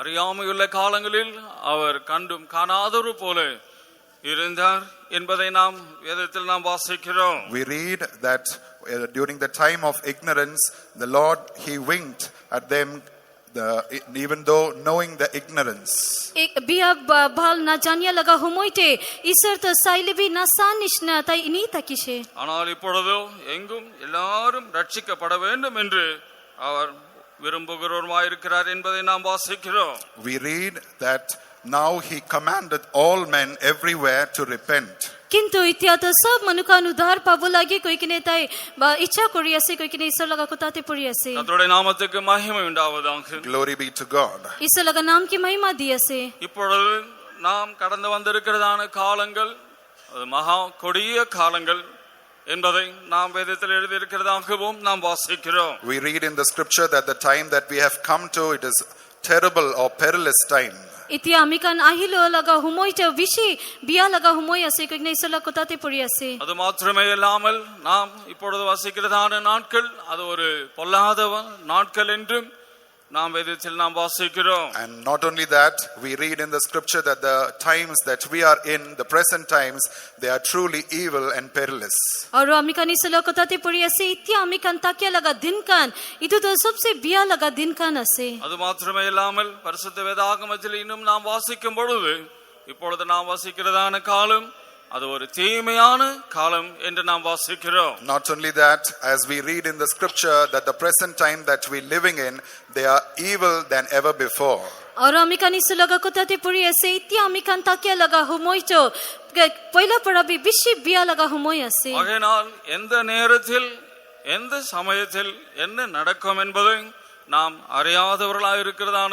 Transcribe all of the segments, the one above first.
அறியாமையுள்ள காலங்களில் அவர் கண்டும் காணாதொரு போல இருந்தார் என்பதை நாம் வேதத்தில் நாம் வாசிக்கிறோம். We read that during the time of ignorance, the Lord, he winked at them, even though knowing the ignorance. एक बिया बाल ना जानिया लगा हुमोइटे ईश्वर तो साइलेबी ना सानिश्ना ताई इनी तकिशे. ஆனால் இப்பொழுதோ எங்கும் எல்லாரும் ரட்சிக்கப்பட வேண்டும் என்று அவர் விரும்புகிறவருமாயிருக்கிறார் என்பதை நாம் வாசிக்கிறோம். We read that now he commanded all men everywhere to repent. किंतु इत्या तो सब मनुकान उद्धार पाबो लागे कोई किने ताई इच्छा कोरियासे कोई किने ईश्वर लगा कुताते पुरियासे. கர்த்தருடைய நாமத்துக்கு மகிமை உண்டாவதாக. Glory be to God. ईश्वर लगा नाम की महिमा दियसे. இப்பொழுது நாம் கடந்து வந்திருக்கிறதான காலங்கள் அது மகா கொடிய காலங்கள் என்பதை நாம் வேதத்தில் எழுதியிருக்கிறதாகவும் நாம் வாசிக்கிறோம். We read in the scripture that the time that we have come to, it is terrible or perilous time. इतिया अमिकान आहिलो लगा हुमोइटे विशी बिया लगा हुमोय असे कोई किने ईश्वर लगा कुताते पुरियासे. அது மாத்திரமே இல்லாமல் நாம் இப்பொழுது வாசிக்கிறதான நாட்கள் அது ஒரு பொல்லாத நாட்கள் என்றும் நாம் வேதத்தில் நாம் வாசிக்கிறோம். And not only that, we read in the scripture that the times that we are in, the present times, they are truly evil and perilous. और अमिकान ईश्वर लगा कुताते पुरियासे इतिया अमिकान ताकिया लगा दिन कान इतो तो सबसे बिया लगा दिन कान असे. அது மாத்திரமே இல்லாமல் பரிசுத்த வேதாகமத்தில் இன்னும் நாம் வாசிக்கும் பொழுது இப்பொழுது நாம் வாசிக்கிறதான காலம் அது ஒரு தீமையான காலம் என்று நாம் வாசிக்கிறோம். Not only that, as we read in the scripture that the present time that we living in, they are evil than ever before. और अमिकान ईश्वर लगा कुताते पुरियासे इतिया अमिकान ताकिया लगा हुमोइचो पहिला पराबी विशी बिया लगा हुमोय असे. ஆகையால் எந்த நேரத்தில் எந்த சமயத்தில் என்ன நடக்கும் என்பதை நாம் அறியாதவர்களாய் இருக்கிறதான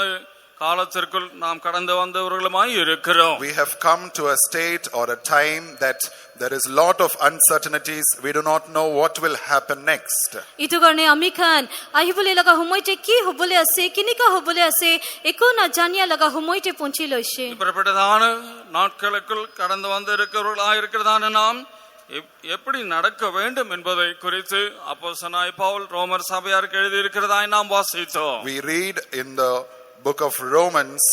காலத்திற்குள் நாம் கடந்து வந்தவர்களுமாய் இருக்கிறோம். We have come to a state or a time that there is lot of uncertainties. We do not know what will happen next. इतो करने अमिकान आहिबुले लगा हुमोइटे की हुबुले असे किनिका हुबुले असे एको ना जानिया लगा हुमोइटे पहुंची लोइशे. இப்படிப்பட்டதான நாட்களுக்குள் கடந்து வந்திருக்கிறவர்களாய் இருக்கிறதான நாம் எப்படி நடக்க வேண்டும் என்பதை குறித்து அப்போஸ்தலனாகிய பவுல் ரோமர் சபையாருக்கு எழுதியிருக்கிறதாய் நாம் வாசித்தோம். We read in the book of Romans,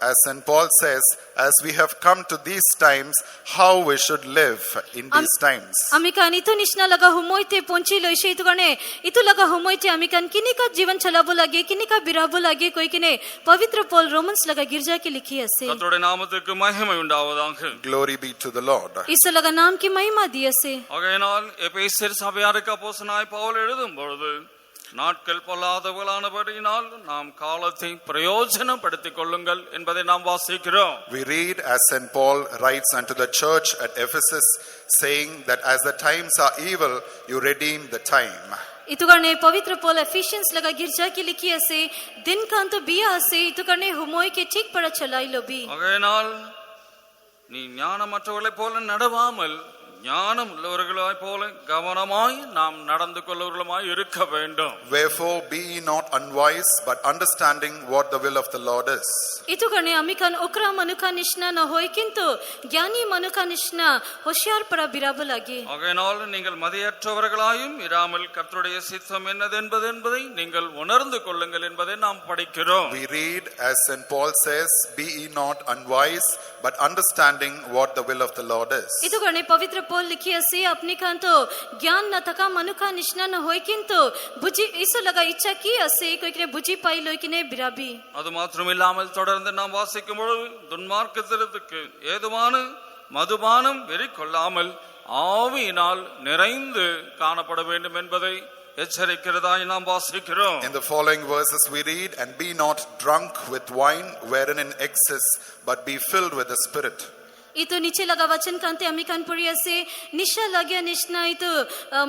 as St. Paul says, as we have come to these times, how we should live in these times. अमिकान इतो निश्ना लगा हुमोइते पहुंची लोइशे इतो करने इतो लगा हुमोइटे अमिकान किनिका जीवन चलाबो लागे किनिका बिराबो लागे कोई किने पवित्र पौल रोमन्स लगा गिरजा की लिखी असे. கர்த்தருடைய நாமத்துக்கு மகிமை உண்டாவதாக. Glory be to the Lord. ईश्वर लगा नाम की महिमा दियसे. ஆகையினால் எபேசியர் சபையாருக்கு அப்போஸ்தலனாகிய பவுல் எழுதும் பொழுது நாட்கள் பொல்லாதவர்களானபடியினால் நாம் காலத்தை பிரயோஜனப்படுத்திக் கொள்ளுங்கள் என்பதை நாம் வாசிக்கிறோம். We read as St. Paul writes unto the church at Ephesus, saying that as the times are evil, you redeem the time. इतो करने पवित्र पौल एफिशियंस लगा गिरजा की लिखी असे दिन कान तो बिया असे इतो करने हुमोय के ठीक पड़ा चलाई लो भी. ஆகையினால் நீ ஞானமற்றவர்களைப் போல நடவாமல் ஞானம் உள்ளவர்களாய் போல கவனமாய் நாம் நடந்து கொள்ளுவர்களுமாய் இருக்க வேண்டும். Wherefore be ye not unwise, but understanding what the will of the Lord is. इतो करने अमिकान ओकरा मनुका निश्ना न होय किंतु ज्ञानी मनुका निश्ना होशियार परा बिराबो लागे. ஆகையினால் நீங்கள் மதியற்றவர்களாயும் இராமல் கர்த்தருடைய சித்தம் என்பதை நீங்கள் உணர்ந்து கொள்ளுங்கள் என்பதை நாம் படிக்கிறோம். We read as St. Paul says, be ye not unwise, but understanding what the will of the Lord is. इतो करने पवित्र पौल लिखी असे अपनी कान तो ज्ञान न थका मनुका निश्ना न होय किंतु बुझी ईश्वर लगा इच्छा की असे कोई किने बुझी पाई लोय किने बिराबी. அது மாத்திரமில்லாமல் தொடர்ந்து நாம் வாசிக்கும் பொழுது துன்மார்க்கத்திற்கு ஏதுவான மதுபானம் வெறி கொள்ளாமல் ஆவியினால் நிறைந்து காணப்பட வேண்டும் என்பதை எச்சரிக்கிறதாய் நாம் வாசிக்கிறோம். In the following verses we read, and be not drunk with wine wherein in excess, but be filled with the Spirit. इतो नीचे लगा वचन कांते अमिकान पुरी असे निशा लाग्या निश्ना इतो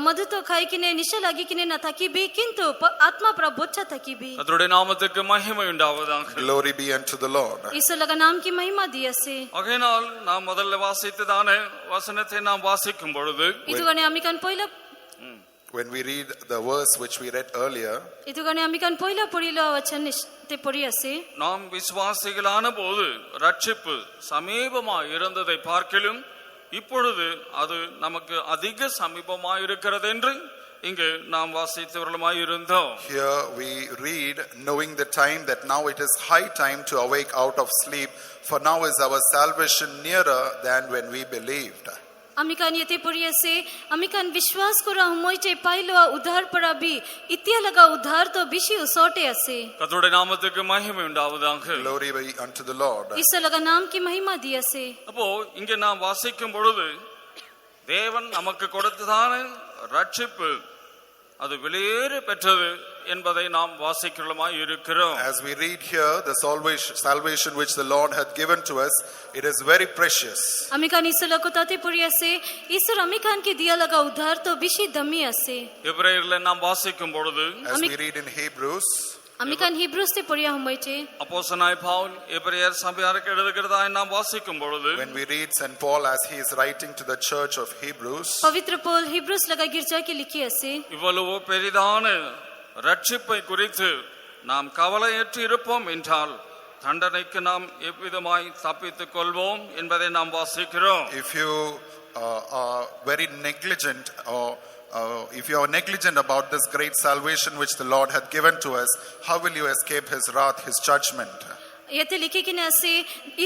मधु तो खाई किने निशा लागी किने न थकी भी किंतु आत्मा पर बोच्छा थकी भी. கர்த்தருடைய நாமத்துக்கு மகிமை உண்டாவதாக. Glory be unto the Lord. ईश्वर लगा नाम की महिमा दी असे. ஆகையினால் நாம் முதல்ல வாசித்ததான வசனத்தை நாம் வாசிக்கும் பொழுது इतो करने अमिकान पहिला When we read the verse which we read earlier, इतो करने अमिकान पहिला पुरीलो वचन ते पुरी असे நாம் விசுவாசிகளான போது ரட்சிப்பு சமீபமாய் இருந்ததை பார்க்கிலும் இப்பொழுது அது நமக்கு அதிக சமீபமாய் இருக்கிறது என்று இங்கு நாம் வாசித்தவர்களுமாய் இருந்தோம். Here we read, knowing the time that now it is high time to awake out of sleep, for now is our salvation nearer than when we believed. Amikan yete puri ase, amikan vishwas kora humoite pailo udhar para bhi, itya laga udhar to bishi usote ase. கர்த்தருடைய நாமத்துக்கு மகிமை உண்டாவதாக. Glory be unto the Lord. Isa laga naam ki mahima di ase. அப்போ இங்கே நாம் வாசிக்கும் பொழுது தேவன் நமக்கு கொடுத்ததான ரட்சிப்பு அது வெளியேற பெற்றது என்பதை நாம் வாசிக்கிறோமாய் இருக்கிறோம். As we read here, the salvation which the Lord hath given to us, it is very precious. Amikan isa laga tate puri ase, isar amikan ki diya laga udhar to bishi dami ase. எபிரேயர்ல நாம் வாசிக்கும் பொழுது As we read in Hebrews, Amikan Hebrews te puri humoite. அப்போஸ்தலனாய் Pavul எபிரேயர் சபையாருக்கு எழுதுகிறதாய் நாம் வாசிக்கும் பொழுது when we read St. Paul as he is writing to the church of Hebrews, Pavitra Paul Hebrews laga girja ki likhi ase. இவ்வளவு பெரிதான ரட்சிப்பை குறித்து நாம் கவலையற்று இருப்போம் என்றால் தண்டனைக்கு நாம் எவ்விதமாய் தப்பித்துக் கொள்வோம் என்பதை நாம் வாசிக்கிறோம். if you are very negligent or if you are negligent about this great salvation which the Lord hath given to us, how will you escape his wrath, his judgment? yete likhi kine ase,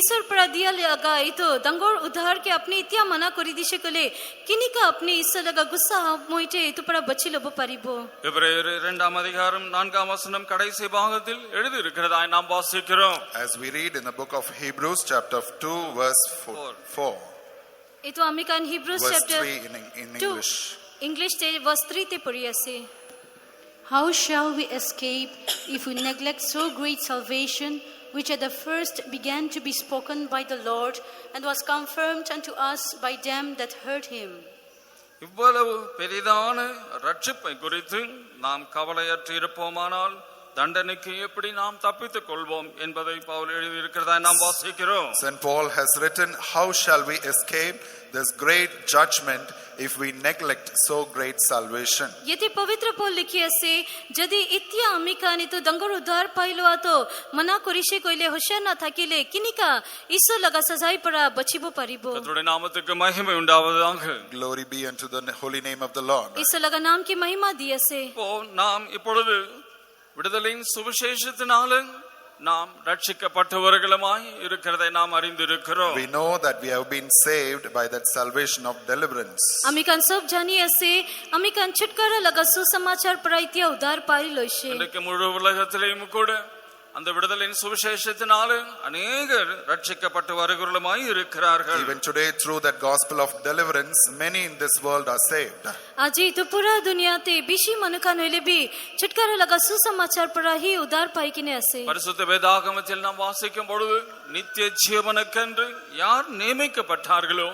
isar para diya laga ito dangor udhar ke apni itya mana kori dishe kole kinika apni isar laga gussa moite ito para bachi lobo paribo. எபிரேயர் 2ஆம் அதிகாரம் 4ஆம் வசனம் கடைசி பாகத்தில் எழுதி இருக்கிறதாய் நாம் வாசிக்கிறோம். As we read in the book of Hebrews chapter 2 verse 4, ito amikan Hebrews verse chapter 3 in 2 English. English te verse 3 te puri ase. How shall we escape if we neglect so great salvation, which at the first began to be spoken by the Lord, and was confirmed unto us by them that heard him? இவ்வளவு பெரிதான ரட்சிப்பை குறித்து நாம் கவலையற்று இருப்போமானால் தண்டனைக்கு எப்படி நாம் தப்பித்துக் கொள்வோம் என்பதை பவுல் எழுதியிருக்கிறதா நாம் வாசிக்கிறோம். St. Paul has written, how shall we escape this great judgment if we neglect so great salvation? yete pavitra Paul likhi ase, jadi itya amikani to dangor udhar pailo ato mana korishe koile hoshar na thakile kinika iso laga sazai para bachibo paribo. கர்த்தருடைய நாமத்துக்கு மகிமை உண்டாவதாக. Glory be unto the holy name of the Lord. iso laga naam ki mahima di ase. இப்போ நாம் இப்பொழுது விடுதலையின் சுவிசேஷத்தினால நாம் ரட்சிக்கப்பட்டவர்களுமாய் இருக்கிறதை நாம் அறிந்திருக்கிறோம். We know that we have been saved by that salvation of deliverance. amikan sab jani ase, amikan chutkara laga susamachar para itya udhar pai loise. இன்றைக்கு முழு உலகத்திலேயும் கூட அந்த விடுதலையின் சுவிசேஷத்தினால அநேகர் ரட்சிக்கப்பட்டு வருகிறவர்களுமாய் இருக்கிறார்கள். Even today, through that gospel of deliverance, many in this world are saved. aji to pura duniya te bishi manukan hoile bhi chutkara laga susamachar para hi udhar pai kine ase. பரிசுத்த வேதாகமத்தில் நாம் வாசிக்கும் பொழுது நித்திய ஜீவனுக்கென்று யார் நியமிக்கப்பட்டார்களோ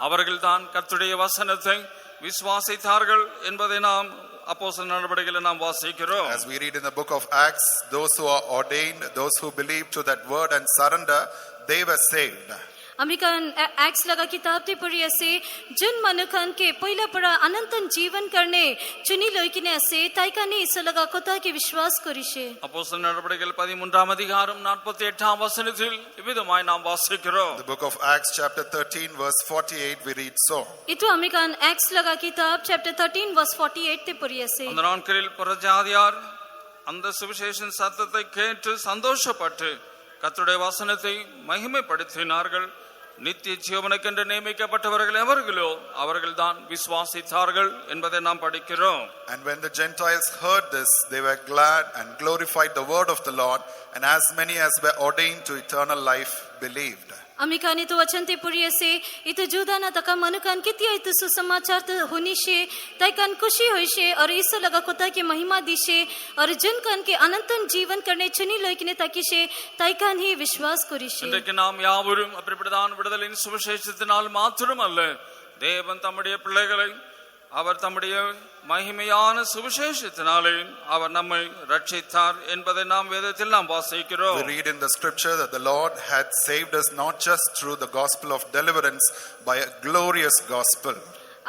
அவர்கள்தான் கர்த்தருடைய வசனத்தை விசுவாசித்தார்கள் என்பதை நாம் அப்போஸ்தலர் நடபடிகளில் நாம் வாசிக்கிறோம். As we read in the book of Acts, those who are ordained, those who believe to that word and surrender, they were saved. amikan acts laga kitab te puri ase, jun manukan ke poila para anantan jeevan karne chuni loikine ase taikane isa laga kotha ke vishwas korishe. அப்போஸ்தலர் நடபடிகள் 13ஆம் அதிகாரம் 48ஆம் வசனத்தில் இவ்விதமாய் நாம் வாசிக்கிறோம். The book of Acts chapter 13 verse 48 we read so. ito amikan acts laga kitab chapter 13 verse 48 te puri ase. அந்த நாட்களில் புறஜாதியார் அந்த சுவிசேஷன் சத்தத்தை கேட்டு சந்தோஷப்பட்டு கர்த்தருடைய வசனத்தை மகிமைப்படுத்தினார்கள். நித்திய ஜீவனுக்கென்று நியமிக்கப்பட்டவர்கள் எவர்களோ அவர்கள்தான் விசுவாசித்தார்கள் என்பதை நாம் படிக்கிறோம். And when the Gentiles heard this, they were glad and glorified the word of the Lord, and as many as were ordained to eternal life believed. amikan ito wachan te puri ase, ito juda na taka manukan kitya ito susamachar te hunishe taikan kushi hoishe aur isa laga kotha ke mahima dishe aur jun kan ke anantan jeevan karne chuni loikine takishe taikan hi vishwas korishe. இன்றைக்கு நாம் யாவரும் அப்படிப்பட்டதான விடுதலையின் சுவிசேஷத்தினால் மாத்திரம் அல்ல, தேவன் தம்முடைய பிள்ளைகளை அவர் தம்முடைய மகிமையான சுவிசேஷத்தினாலே அவர் நம்மை ரட்சித்தார் என்பதை நாம் வேதத்தில் நாம் வாசிக்கிறோம். We read in the scripture that the Lord had saved us not just through the gospel of deliverance, by a glorious gospel.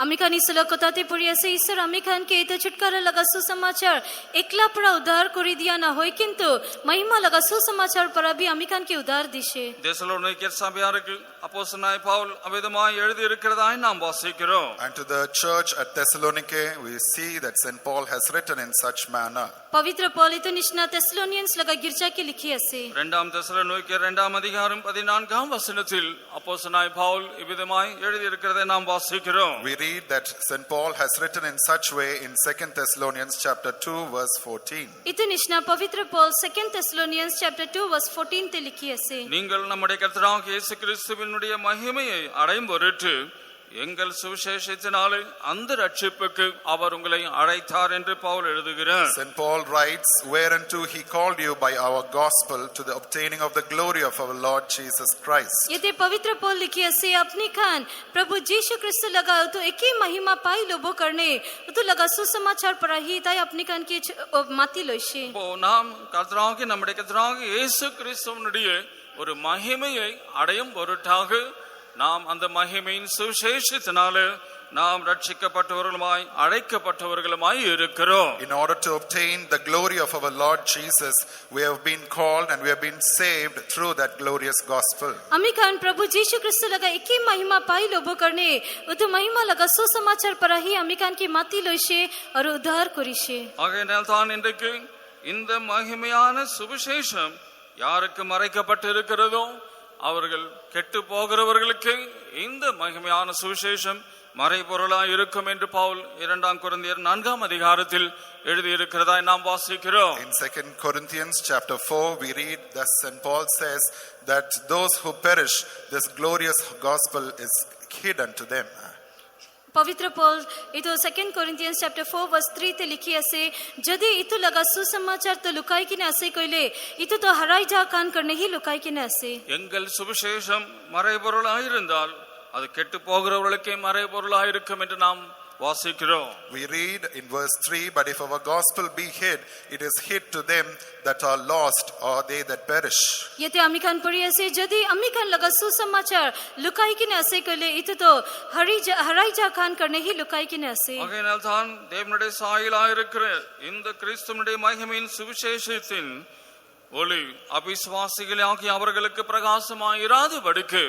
amikan isla kotha te puri ase, isar amikan ke ito chutkara laga susamachar ekla para udhar kori diya na hoy kintu mahima laga susamachar para bhi amikan ke udhar dishe. தெசலோனிக்கேயர் சபையாருக்கு அப்போஸ்தலனாகிய பவுல் அவ்விதமாய் எழுதியிருக்கிறதாய் நாம் வாசிக்கிறோம். And to the church at Thessaloniki, we see that St. Paul has written in such manner. पवित्र Paul itu निष्णा तेस्सलोनियंस लगा गिरजा के लिखी असे. 2 தெசலோனிக்கேயர் 2ஆம் அதிகாரம் 14ஆம் வசனத்தில் அப்போஸ்தலனாகிய பவுல் இவ்விதமாய் எழுதியிருக்கிறதை நாம் வாசிக்கிறோம். We read that St. Paul has written in such way in 2 Thessalonians chapter 2 verse 14. itu निष्णा पवित्र पौल 2 Thessalonians chapter 2 verse 14 ते लिखी असे. நீங்கள் நம்முடைய கர்த்தராகிய இயேசு கிறிஸ்துவினுடைய மகிமையை அடையும் பொருட்டு எங்கள் சுவிசேஷத்தினாலே அந்த ரட்சிப்புக்கு அவர் உங்களை அழைத்தார் என்று பவுல் எழுதுகிறார். St. Paul writes, whereunto he called you by our gospel to the obtaining of the glory of our Lord Jesus Christ. यते पवित्र पौल लिखी असे अपनी खान प्रभु यीशु ख्रिस्त लगा तो एक ही महिमा पाई लोबो करने तो लगा सुसमाचार पराही ताई अपनी खान की माती लोइशे. இப்போ நாம் கர்த்தராகிய நம்முடைய கர்த்தராகிய இயேசு கிறிஸ்துவினுடைய ஒரு மகிமையை அடையும் பொருட்டாக நாம் அந்த மகிமையின் சுவிசேஷத்தினாலே நாம் ரட்சிக்கப்பட்டவர்களுமாய் அழைக்கப்பட்டவர்களுமாய் இருக்கிறோம். In order to obtain the glory of our Lord Jesus, we have been called and we have been saved through that glorious gospel. अमी खान प्रभु यीशु ख्रिस्त लगा एक ही महिमा पाई लोबो करने उतो महिमा लगा सुसमाचार पराही अमी खान की माती लोइशे और उद्धार करिशे. ஆகையால் தான் இன்றைக்கு இந்த மகிமையான சுவிசேஷம் யாருக்கு மறைக்கப்பட்டிருக்கிறதோ அவர்கள் கெட்டு போகிறவர்களுக்கு இந்த மகிமையான சுவிசேஷம் மறைபொருளாய் இருக்கும் என்று பவுல் 2 கொரிந்தியர் 4ஆம் அதிகாரத்தில் எழுதியிருக்கிறதாய் நாம் வாசிக்கிறோம். In 2 Corinthians chapter 4 we read that St. Paul says that those who perish, this glorious gospel is hidden to them. पवित्र पौल इतो 2 Corinthians chapter 4 verse 3 ते लिखी असे जदि इतो लगा सुसमाचार तो लुकाई किने असे कइले इतो तो हराई जा कान करने ही लुकाई किने असे. எங்கள் சுவிசேஷம் மறைபொருளாய் இருந்தால் அது கெட்டு போகிறவர்களுக்கே மறைபொருளாய் இருக்கும் என்று நாம் வாசிக்கிறோம். We read in verse 3, but if our gospel be hid, it is hid to them that are lost or they that perish. यते अमी खान पढ़ी असे जदि अमी खान लगा सुसमाचार लुकाई किने असे कइले इतो तो हराई जा कान करने ही लुकाई किने असे. ஆகையால் தான் தேவனுடைய சாயலாய் இருக்கிற இந்த கிறிஸ்துவினுடைய மகிமையின் சுவிசேஷத்தின் ஒளி அவிசுவாசிகளாகிய அவர்களுக்கு பிரகாசமாயிராதபடிக்கு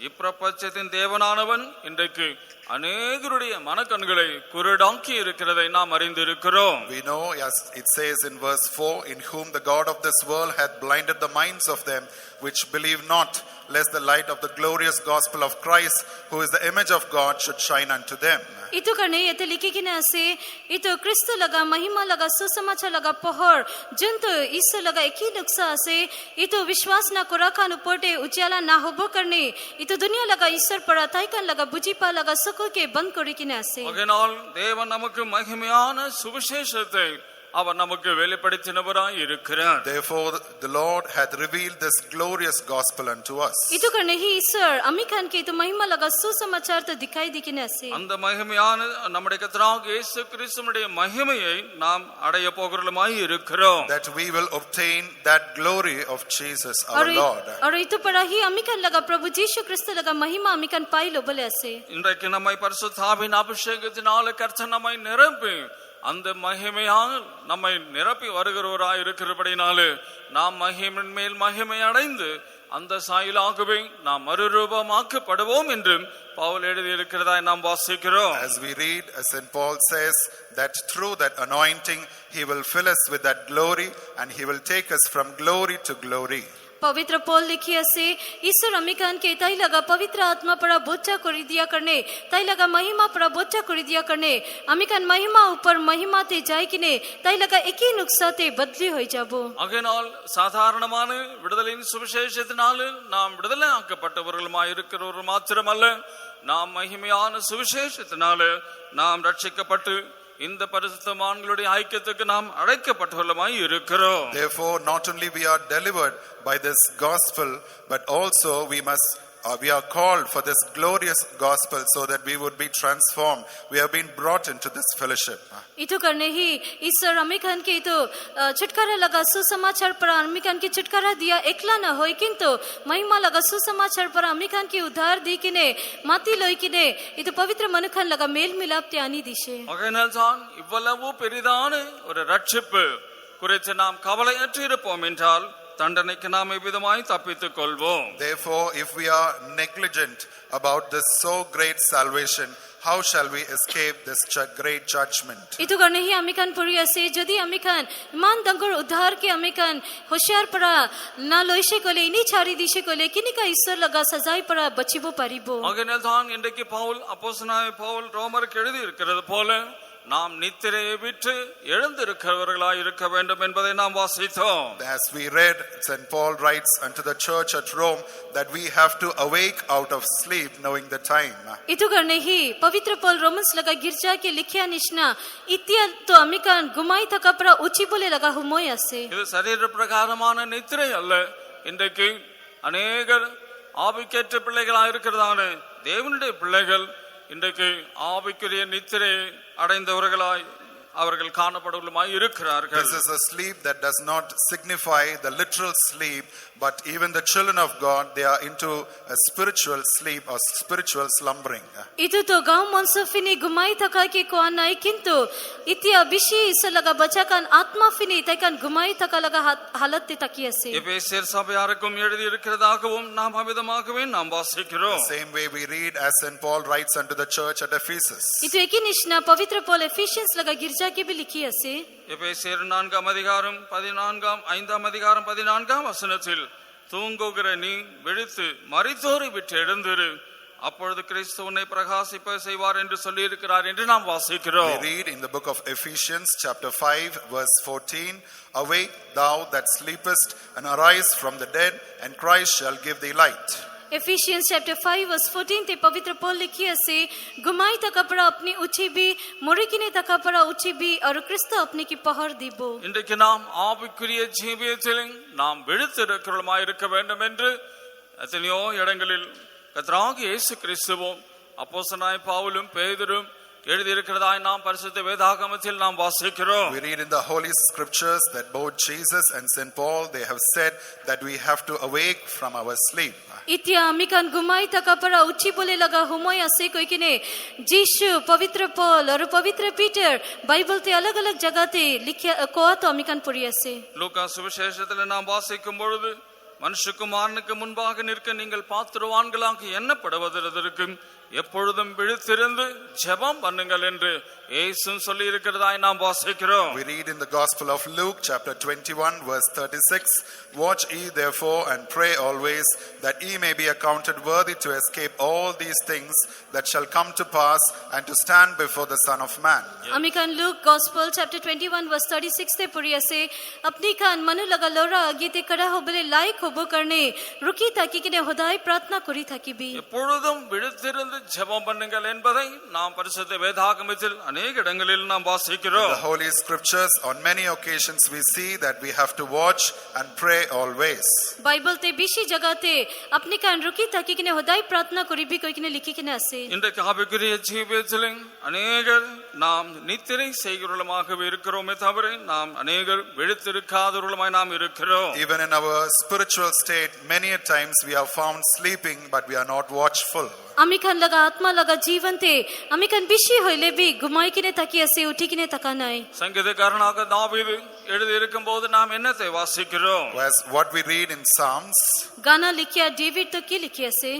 இப்பிரபஞ்சத்தின் தேவனானவன் இன்றைக்கு அநேகருடைய மனக்கண்களை குருடாக்கி இருக்கிறதை நாம் அறிந்திருக்கிறோம். We know, as it says in verse 4, in whom the God of this world hath blinded the minds of them which believe not, lest the light of the glorious gospel of Christ, who is the image of God, should shine unto them. इतो करने यते लिखी किने असे इतो क्रिस्त लगा महिमा लगा सुसमाचार लगा पहर जंत ईश्वर लगा एक ही नुक्सा असे इतो विश्वास ना कोराकान उपोटे उज्याला ना होबो करने इतो दुनिया लगा ईश्वर पड़ा ताइकन लगा बुझीपा लगा सको के बंद करी किने असे. ஆகையால் தேவன் நமக்கு மகிமையான சுவிசேஷத்தை அவர் நமக்கு வெளிப்படுத்தினவராய் இருக்கிறார். Therefore the Lord hath revealed this glorious gospel unto us. इतो करने ही ईश्वर अमी खान के तो महिमा लगा सुसमाचार तो दिखाई दी किने असे. அந்த மகிமையான நம்முடைய கர்த்தராகிய இயேசு கிறிஸ்துவினுடைய மகிமையை நாம் அடைய போகிறவர்களுமாய் இருக்கிறோம். That we will obtain that glory of Jesus our Lord. और इतो पड़ा ही अमी खान लगा प्रभु यीशु ख्रिस्त लगा महिमा अमी खान पाई लो बोले असे. இன்றைக்கு நம்மை பரிசுத்தாவின் அபிஷேகத்தினால கர்த்தர் நம்மை நிரப்பி அந்த மகிமையால் நம்மை நிரப்பி வருகிறவராய் இருக்கிறபடினாலே நாம் மகிமையின் மேல் மகிமை அடைந்து அந்த சாயலாகவே நாம் மறுரூபமாக்கப்படுவோம் என்று பவுல் எழுதியிருக்கிறதாய் நாம் வாசிக்கிறோம். As we read, as St. Paul says that through that anointing he will fill us with that glory and he will take us from glory to glory. पवित्र पौल लिखी असे ईश्वर अमी खान के ताई लगा पवित्र आत्मा पड़ा बोच्चा करी दिया करने ताई लगा महिमा पड़ा बोच्चा करी दिया करने अमी खान महिमा ऊपर महिमा ते जाय किने ताई लगा एक ही नुक्सा ते बदली होई जाबो. ஆகையால் சாதாரணமான விடுதலையின் சுவிசேஷத்தினாலே நாம் விடுதலை ஆக்கப்பட்டவர்களுமாய் இருக்கிறவர்கள் மாத்திரமல்ல நாம் மகிமையான சுவிசேஷத்தினாலே நாம் ரட்சிக்கப்பட்டு இந்த பரிசுத்தவான்களுடைய ஐக்கியத்துக்கு நாம் அழைக்கப்பட்டவர்களுமாய் இருக்கிறோம். Therefore not only we are delivered by this gospel, but also we are called for this glorious gospel so that we would be transformed. We have been brought into this fellowship. इतो करने ही ईश्वर अमी खान के तो छुटकारा लगा सुसमाचार पर अमी खान की छुटकारा दिया एकला ना होई किंतु महिमा लगा सुसमाचार पर अमी खान की उद्धार दी किने माती लोई किने इतो पवित्र मनुखान लगा मेल मिलाप ते आनी दिशे. ஆகையால் தான் இவ்வளவு பெரிதான ஒரு ரட்சிப்பு குறித்து நாம் கவலையற்று இருப்போம் என்றால் தண்டனைக்கு நாம் எவ்விதமாய் தப்பித்துக் கொள்வோம்? Therefore, if we are negligent about this so great salvation, how shall we escape this great judgment? इतु गर्ने ही अमिकान पुरिया से जदि अमिकान ईमान दंगर उद्धार के अमिकान होशियार परा ना लोइशे कोले इनी छारी दिशे कोले किनी का ईश्वर लगा सजाई परा बचिबो परिबो. ஆகையால் தான் இன்றைக்கு பவுல் அப்போஸ்தலனாகிய பவுல் ரோமருக்கு எழுதி இருக்கிறது போல நாம் நித்திரையை விட்டு எழுந்திருக்கிறவர்களாய் இருக்க வேண்டும் என்பதை நாம் வாசித்தோம். As we read, St. Paul writes unto the church at Rome that we have to awake out of sleep knowing the time. इतु गर्ने ही पवित्र पौल रोमन्स लगा गिरजा के लिखिया निष्ना इत्या तो अमिकान गुमाई थका परा उची बोले लगा हुमोय असे. இது சரீர பிரகாரமான நித்திரை அல்ல. இன்றைக்கு அநேகர் ஆவிக்கேற்ற பிள்ளைகளாக இருக்கிறதான தேவனுடைய பிள்ளைகள் இன்றைக்கு ஆவிக்குரிய நித்திரை அடைந்தவர்களாய் அவர்கள் காணப்படுவதுமாய் இருக்கிறார்கள். This is a sleep that does not signify the literal sleep, but even the children of God, they are into a spiritual sleep or spiritual slumbering. इतु तो गांव मनसफिनी गुमाई थका के को आनाई किंतु इत्या बिशी इस लगा बचाकान आत्मा फिनी तैकान गुमाई थका लगा हालत ते तकी असे. எபேசியர் சபையாருக்கும் எழுதி இருக்கிறதாகவும் நாம் அவ்விதமாகவே நாம் வாசிக்கிறோம். The same way we read as St. Paul writes unto the church at Ephesus. इतु एकी निष्ना पवित्र पौल एफिशियंस लगा गिरजा के भी लिखी असे. எபேசியர் 4 அதிகாரம் 14 வசனத்தில் தூங்குகிற நீ விழித்து மரித்தோரை விட்டு எழுந்திரு, அப்பொழுது கிறிஸ்து உன்னை பிரகாசிப்ப செய்வார் என்று சொல்லி இருக்கிறார் என்று நாம் வாசிக்கிறோம். We read in the book of Ephesians chapter 5 verse 14, awake thou that sleepest and arise from the dead, and Christ shall give thee light. Ephesians chapter 5 verse 14 ते पवित्र पौल लिखी असे गुमाई तका परा अपनी उची भी मुरिकिने तका परा उची भी और क्रिस्त अपने की पहर दीबो. இன்றைக்கு நாம் ஆவிக்குரிய ஜீவியத்தில் நாம் விழித்திருக்கிறவர்களாய் இருக்க வேண்டும் என்று எத்தனையோ இடங்களில் கர்த்தராகிய இயேசு கிறிஸ்துவும் அப்போஸ்தலனாகிய பவுலும் பேதுரும் எழுதியிருக்கிறதாய் நாம் பரிசுத்த வேதாகமத்தில் நாம் வாசிக்கிறோம். We read in the holy scriptures that both Jesus and St. Paul, they have said that we have to awake from our sleep. इत्या अमिकान गुमाई तका परा उची बोले लगा हुमोय असे कोई किने जीशु पवित्र पौल और पवित्र पीटर बाइबल ते अलग अलग जगह ते लिखिया कोआ तो अमिकान पुरी असे. லூக்கா சுவிசேஷத்தில் நாம் வாசிக்கும் பொழுது மனுஷகுமாரனுக்கு முன்பாக நிற்க நீங்கள் பாத்திரவான்களாக எண்ணப்படுவதற்கு எப்பொழுதும் விழித்திருந்து ஜெபம் பண்ணுங்கள் என்று இயேசு சொல்லி இருக்கிறதாய் நாம் வாசிக்கிறோம். We read in the Gospel of Luke chapter 21 verse 36, watch ye therefore and pray always, that ye may be accounted worthy to escape all these things that shall come to pass, and to stand before the Son of Man. अमिकान Luke gospel chapter 21 verse 36 ते पुरी असे अपनी कान मनु लगा लोरा आगे ते कड़ा हो बले लायक होबो करने रुकी ताकि किने खुदाई प्रार्थना करी ताकि भी எப்பொழுதும் விழித்திருந்து ஜெபம் பண்ணுங்கள் என்பதை நாம் பரிசுத்த வேதாகமத்தில் अनेक இடங்களில் நாம் வாசிக்கிறோம். In the holy scriptures on many occasions we see that we have to watch and pray always. Bible ते बिशी जगह ते अपनी कान रुकी ताकि किने खुदाई प्रार्थना करी भी कोई किने लिखी किने असे. இன்றைக்கு ஆவிக்குரிய ஜீவியத்தில் அநேகர் நாம் நித்திரை செய்கிறவர்களாகவே இருக்கிறோமே தவிர நாம் அநேகர் விழித்திருக்காதவர்களாய் நாம் இருக்கிறோம். Even in our spiritual state, many a times we are found sleeping, but we are not watchful. अमिकान लगा आत्मा लगा जीवन ते अमिकान बिशी होइले भी गुमाई किने ताकि असे उठी किने तका नाय. சங்கீதக்காரனாக தாவீது எழுதி இருக்கும் போது நாம் என்னத்தை வாசிக்கிறோம்? Whereas what we read in Psalms, गाना लिखिया डेविड तो की लिखी असे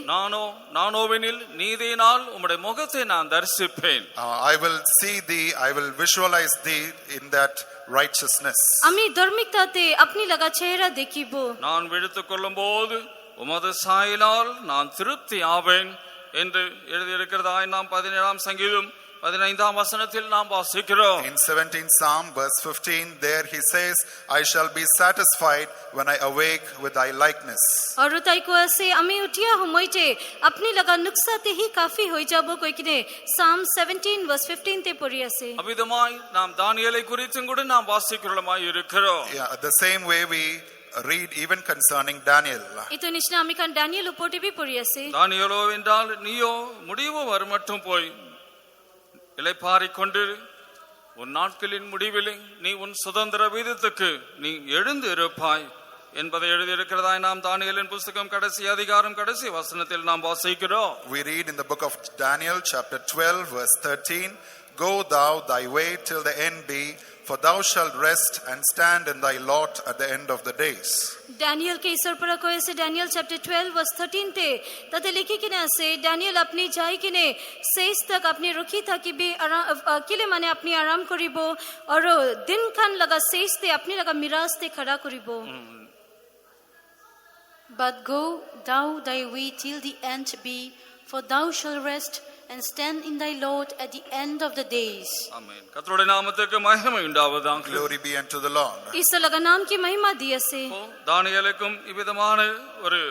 நானோவெனில் நீதியினால் உம்முடைய முகத்தை நான் தரிசிப்பேன். I will see thee, I will visualize thee in that righteousness. अमी धार्मिकता ते अपनी लगा चेहरा देखिबो. நான் விழித்துக் கொள்ளும் போது உமது சாயலால் நான் திருப்தி ஆவேன் என்று எழுதியிருக்கிறதாய் நாம் 17ஆம் சங்கீதம் 15ஆம் வசனத்தில் நாம் வாசிக்கிறோம். In 17th Psalm verse 15, there he says, I shall be satisfied when I awake with thy likeness. और उताई को ऐसे अमी उठिया हुमोइटे अपनी लगा नुक्सा ते ही काफी होई जाबो कोई किने Psalm 17 verse 15 ते पढ़ी असे. அவ்விதமாய் நாம் தானியேலை குறித்தும் கூட நாம் வாசிக்கிறோமாய் இருக்கிறோம். Yeah, the same way we read even concerning Daniel. इतो निश्ना अमिकान डैनियल उपोटी भी पढ़ी असे. தானியேலோ என்றால் நீயோ முடிவு வரும் மட்டும் போய் இளைப்பாறிக் கொண்டு உன் நாட்களின் முடிவிலே நீ உன் சுதந்திர வீதத்துக்கு நீ எழுந்து இருப்பாய் என்பதை எழுதியிருக்கிறதாய் நாம் தானியேலின் புத்தகம் கடைசி அதிகாரம் கடைசி வசனத்தில் நாம் வாசிக்கிறோம். We read in the book of Daniel chapter 12 verse 13, go thou thy way till the end be, for thou shalt rest and stand in thy lot at the end of the days. Daniel K ঈশ্বর পরা কয়েছে Daniel chapter 12 verse 13 তে তাতে লিখি কিনে আছে Daniel আপনি যাই কিনে শেষ তক আপনি রুখি থাকিবি কিলে মানে আপনি আরাম করিব আর দিন খান লাগা শেষ তে আপনি লাগা মিরাজ তে খড়া করিব But go thou thy way till the end be, for thou shalt rest and stand in thy Lord at the end of the days. ஆமென். கர்த்தருடைய நாமத்துக்கு மகிமை உண்டாவதாக. Glory be unto the Lord. ईश्वर लगा नाम की महिमा दियसे தானியேலுக்கும் இவ்விதமான ஒரு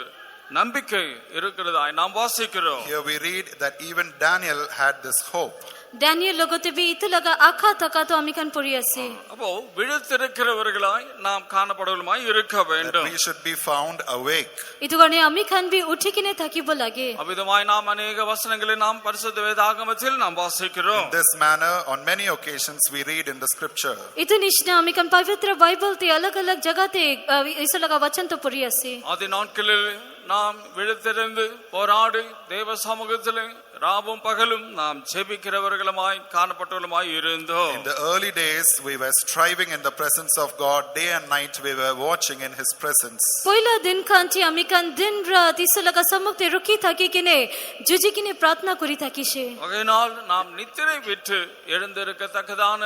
நம்பிக்கை இருக்கிறதாய் நாம் வாசிக்கிறோம். Here we read that even Daniel had this hope. Daniel লগতে বি ইত লাগা আখা থাকা তো আমি কান পড়ি আছে அப்போ விழித்திருக்கிறவர்களாய் நாம் காணப்படுவதுமாய் இருக்க That வேண்டும். we should be found awake. ইতো কারণে আমি খান বি উঠি কিনে থাকিব লাগে அவ்விதமாய் நாம் அநேக வசனங்களை நாம் பரிசுத்த வேதாகமத்தில் நாம் வாசிக்கிறோம். In this manner, on many occasions, we read in the scripture. ইতো নিশ্চয় আমি কান পবিত্র বাইবেল তে अलग अलग जगह ते ईश्वर लगा वचन तो पढ़ी আছে ஆதி நாட்களில் நாம் விழித்திருந்து போராடி தேவ சமூகத்திலே ராவும் பகலும் நாம் ஜெபிக்கிறவர்களுமாய் காணப்பட்டவர்களுமாய் இருந்தோம். In the early days, we were striving in the presence of God. Day and night, we were watching in His presence. पहिला दिन खान ची আমি কান दिन रात ईश्वर लगा सम्मुख ते रुकी थाकी किने जुजी किने प्रार्थना करी थाकी छे ஆகையினால் நாம் நித்திரை விட்டு எழுந்திருக்கத்தக்கதான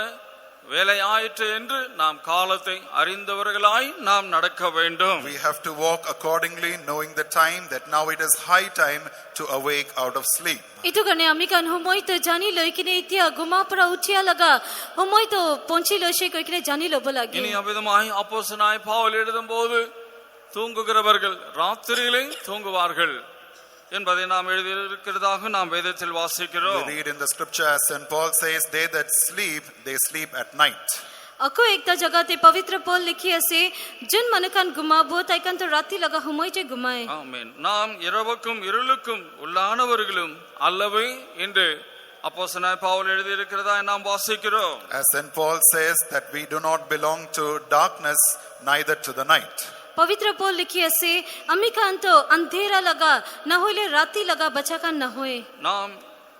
வேலை ஆயிற்று என்று நாம் காலத்தை அறிந்தவர்களாய் நாம் நடக்க வேண்டும். We have to walk accordingly, knowing the time that now it is high time to awake out of sleep. ইতো কারণে আমি কান সময় তো জানি লই কিনে ইতিয়া ঘুমা পড়া উঠিয়া লাগা সময় তো পৌঁছি লইছে কই কিনে জানি লব লাগে இனி அவ்விதமாய் அப்போஸ்தலனாய் பவுல் எழுதும்போது தூங்குகிறவர்கள் ராத்திரியிலே தூங்குவார்கள் என்பதை நாம் எழுதியிருக்கிறதாக நாம் வேதத்தில் வாசிக்கிறோம். We read in the scripture as St. Paul says, they that sleep, they sleep at night. अको एकता जगह ते पवित्र पौल लिखी असे जिन मनकान गुमाबो ताइकन तो राती लगा हुमोय जे गुमाए ஆமென். நாம் இரவுக்கும் இருளுக்கும் உள்ளானவர்களும் அல்லவே என்று அப்போஸ்தலனாய் பவுல் எழுதியிருக்கிறதா நாம் வாசிக்கிறோம். As St. Paul says that we do not belong to darkness, neither to the night. पवित्र पौल लिखी असे अमी कान तो अंधेरा लगा न होइले राती लगा बचा कान न होए நாம்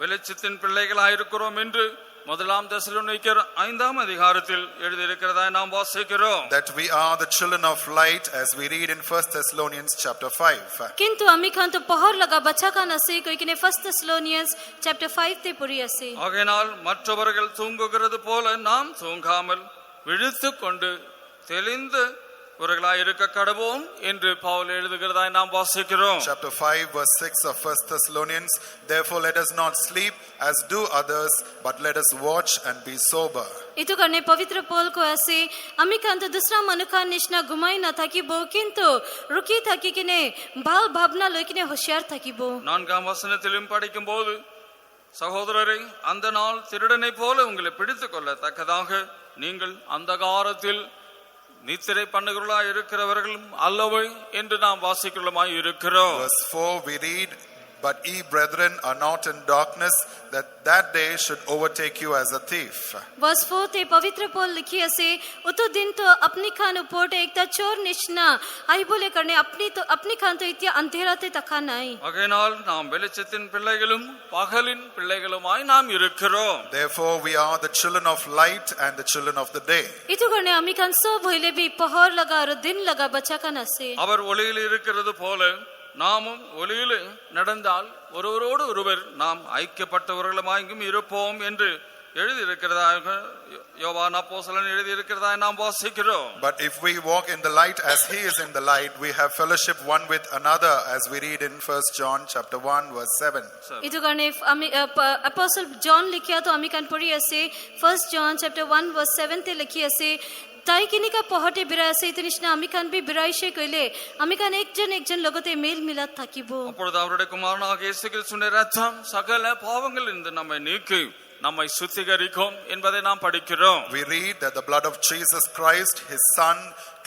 வெளிச்சத்தின் பிள்ளைகளாய் இருக்கிறோம் என்று முதலாம் தெசலோனிக்கர் 5ஆம் அதிகாரத்தில் எழுதியிருக்கிறதா நாம் வாசிக்கிறோம். That we are the children of light, as we read in 1 Thessalonians chapter 5. किंतु अमी कान तो पहर लगा बचा कान असे कोई किने 1 Thessalonians chapter 5 ते पढ़ी असे ஆகையினால் மற்றவர்கள் தூங்குகிறது போல நாம் தூங்காமல் விழித்துக் கொண்டு தெளிந்தவர்களாய் இருக்க கடவோம் என்று பவுல் எழுதுகிறதாய் நாம் வாசிக்கிறோம். Chapter 5 verse 6 of 1 Thessalonians, therefore let us not sleep as do others, but let us watch and be sober. इतो करने पवित्र पौल को ऐसे अमी कान तो दूसरा मनुकान निश्ना गुमाई न था कि बो किंतु रुकी था कि किने भाव भावना लोई किने होशियार था कि बो 4ஆம் வசனத்திலும் படிக்கும் போது சகோதரரை அந்த நாள் திருடனை போல உங்களை பிடித்துக் கொள்ளத்தக்கதாக நீங்கள் அந்தகாரத்தில் நித்திரை பண்ணுகிறவர்களாய் இருக்கிறவர்களும் அல்லவை என்று நாம் வாசிக்கிறோமாய் இருக்கிறோம். Verse 4 we read, but ye brethren are not in darkness, that day should overtake you as a thief. Verse 4 ते पवित्र पौल लिखी असे उतो दिन तो अपनी खान उपोटे एकता चोर निश्ना आई बोले करने अपनी खान तो इत्या अंधेरा ते तखा नाई ஆகையினால் நாம் வெளிச்சத்தின் பிள்ளைகளும் பகலின் பிள்ளைகளுமாய் நாம் இருக்கிறோம். Therefore we are the children of light and the children of the day. इतो करने अमी खान सब होइले भी पहर लगा और दिन लगा बचा कान असे அவர் ஒளியில் இருக்கிறது போல நாமும் ஒளியில் நடந்தால் ஒருவரோடு ஒருவர் நாம் ஐக்கியப்பட்டவர்களுமாயும் இருப்போம் என்று எழுதியிருக்கிறதாக யோவான் அப்போஸ்தலன் எழுதியிருக்கிறதாக நாம் வாசிக்கிறோம். But if we walk in the light as he is in the light, we have fellowship one with another, as we read in 1 John chapter 1 verse 7. इतो करने अमी अपोस्टल जॉन लिखिया तो अमी कान पढ़ी असे 1 John chapter 1 verse 7 ते लिखी असे ताई किनी का पहटे बिराय से इतनिश्ना अमी कान भी बिरायशे कइले अमी कान एक जन लगते मेल मिलात थाकिबो அப்பொழுது அவருடைய குமாரனாகிய இயேசு கிறிஸ்துவின் இரத்தம் சகல பாவங்களிலிருந்து நம்மை நீக்கி நம்மை சுத்திகரிக்கும் என்பதை நாம் படிக்கிறோம். We read that the blood of Jesus Christ, his son,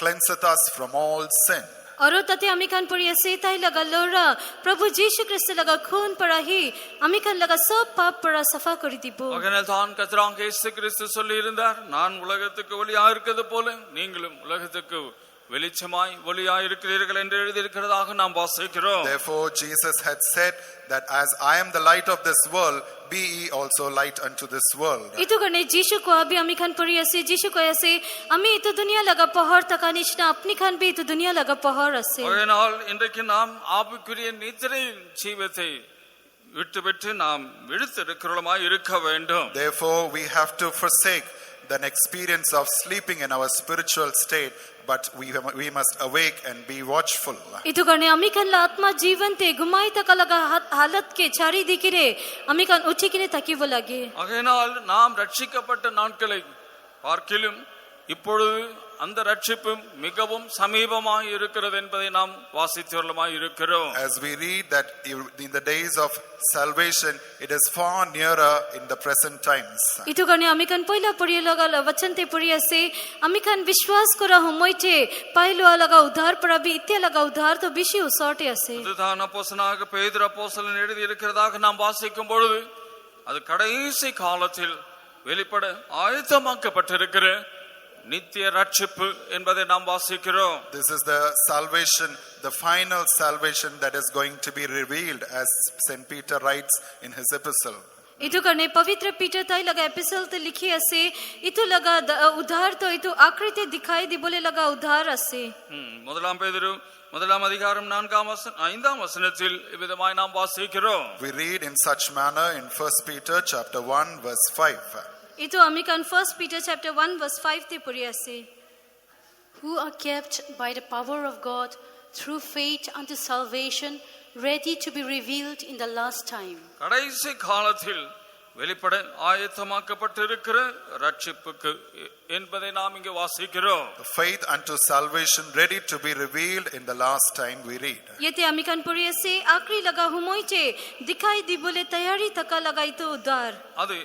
cleanseth us from all sin. और तते अमी कान पढ़ी असे ताई लगा लोरा प्रभु यीशु ख्रिस्त लगा खून पड़ा ही अमी कान लगा सब पाप पड़ा सफा करी दिबो ஆகையால் தான் கர்த்தராகிய இயேசு கிறிஸ்து சொல்லி இருந்தார், நான் உலகத்துக்கு ஒளியாக இருக்கிறது போல நீங்களும் உலகத்துக்கு வெளிச்சமாய் ஒளியாய் இருக்கிறீர்கள் என்று எழுதியிருக்கிறதாக நாம் வாசிக்கிறோம். Therefore Jesus had said that as I am the light of this world, be ye also light unto this world. itu karne jishu ko abhi ami khan pari ase jishu ko ase ami itu dunia laga pahar taka nishna apni khan bhi itu dunia laga pahar ase. அதனால் இன்றைக்கு நாம் ஆவிக்குரிய நித்திரை ஜீவத்தை விட்டுவிட்டு நாம் விழித்திருக்கிறவர்களாய் இருக்க வேண்டும். Therefore we have to forsake the experience of sleeping in our spiritual state, but we must awake and be watchful. itu karne ami khan la atma jeevan te gumai taka laga halat ke chari dikire ami khan uchikine takivo lage. ஆகையினால் நாம் ரட்சிக்கப்பட்ட நாட்களை பார்க்கிலும் இப்பொழுது அந்த ரட்சிப்பு மிகவும் சமீபமாய் இருக்கிறது என்பதை நாம் வாசித்தவர்களாய் இருக்கிறோம். As we read that in the days of salvation, it is far nearer in the present times. itu karne ami khan पहिला पढिए laga वचन te पढि ase ami khan विश्वास kora humoite pailo laga udhar para bhi itya laga udhar to bishi usorte ase. இதுதான் அப்போஸ்தலனாக பேதுரு அப்போஸ்தலன் எழுதி இருக்கிறதாக நாம் வாசிக்கும் பொழுது அது கடைசி காலத்தில் வெளிப்பட ஆயத்தமாக்கப்பட்டிருக்கிற நித்திய ரட்சிப்பு என்பதை நாம் வாசிக்கிறோம். This is the salvation, the final salvation that is going to be revealed, as St. Peter writes in his epistle. itu karne pavitra peter tai laga epistle te likhi ase itu laga udhar to itu akriti dikhai di bole laga udhar ase. முதலாம் பேதுரு முதலாம் அதிகாரம் 5ஆம் வசனத்தில் இவ்விதமாய் நாம் வாசிக்கிறோம். We read in such manner in 1 Peter chapter 1 verse 5. itu ami khan 1 Peter chapter 1 verse 5 te puri ase. Who are kept by the power of God through faith unto salvation, ready to be revealed in the last time. கடைசி காலத்தில் வெளிப்பட ஆயத்தமாக்கப்பட்டிருக்கிற ரட்சிப்புக்கு என்பதை நாம் இங்கே வாசிக்கிறோம். Faith unto salvation ready to be revealed in the last time, we read. yete ami khan puri ase akri laga humoite dikhai di bole tayari taka laga itu udhar. அது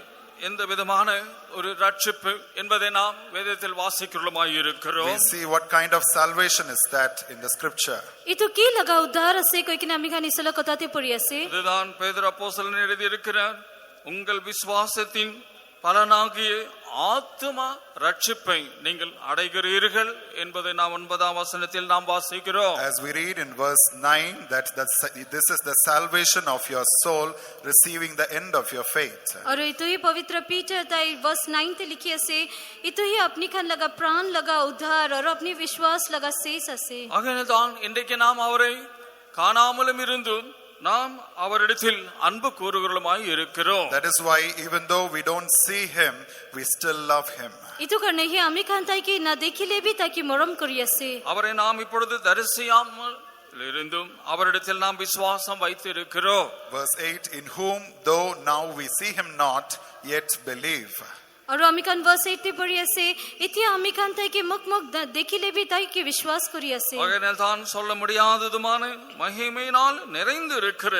எந்த விதமான ஒரு ரட்சிப்பு என்பதை நாம் வேதத்தில் வாசிக்கிறோமாய் இருக்கிறோம். We see what kind of salvation is that in the scripture. itu ki laga udhar ase koi kina ami khan isala kotate puri ase. இதுதான் பேதுரு அப்போஸ்தலன் எழுதி இருக்கிறார். உங்கள் விசுவாசத்தின் பலனாகிய ஆத்துமா ரட்சிப்பை நீங்கள் அடைகிறீர்கள் என்பதை நாம் 9ஆம் வசனத்தில் நாம் வாசிக்கிறோம். As we read in verse 9 that this is the salvation of your soul, receiving the end of your faith. aur itu hi pavitra peter tai verse 9 te likhi ase itu hi apni khan laga pran laga udhar aur apni vishwas laga ses ase. ஆகையால்தான் இன்றைக்கு நாம் அவரை காணாமலும் இருந்தும் நாம் அவரிடத்தில் அன்பு கூறுகிறவர்களாய் இருக்கிறோம். That is why even though we don't see him, we still love him. itu karne hi ami khan tai ki na dekhile bhi tai ki moram kori ase. அவரை நாம் இப்பொழுது தரிசியாமல் இருந்தும் அவரிடத்தில் நாம் விசுவாசம் வைத்து இருக்கிறோம். Verse 8, in whom though now we see him not, yet believe. aur ami khan verse 8 te pori ase itya ami khan tai ki muk dekhile bhi tai ki vishwas kori ase. ஆகையால் தான் சொல்ல முடியாததுமான மகிமையினால் நிறைந்து இருக்கிற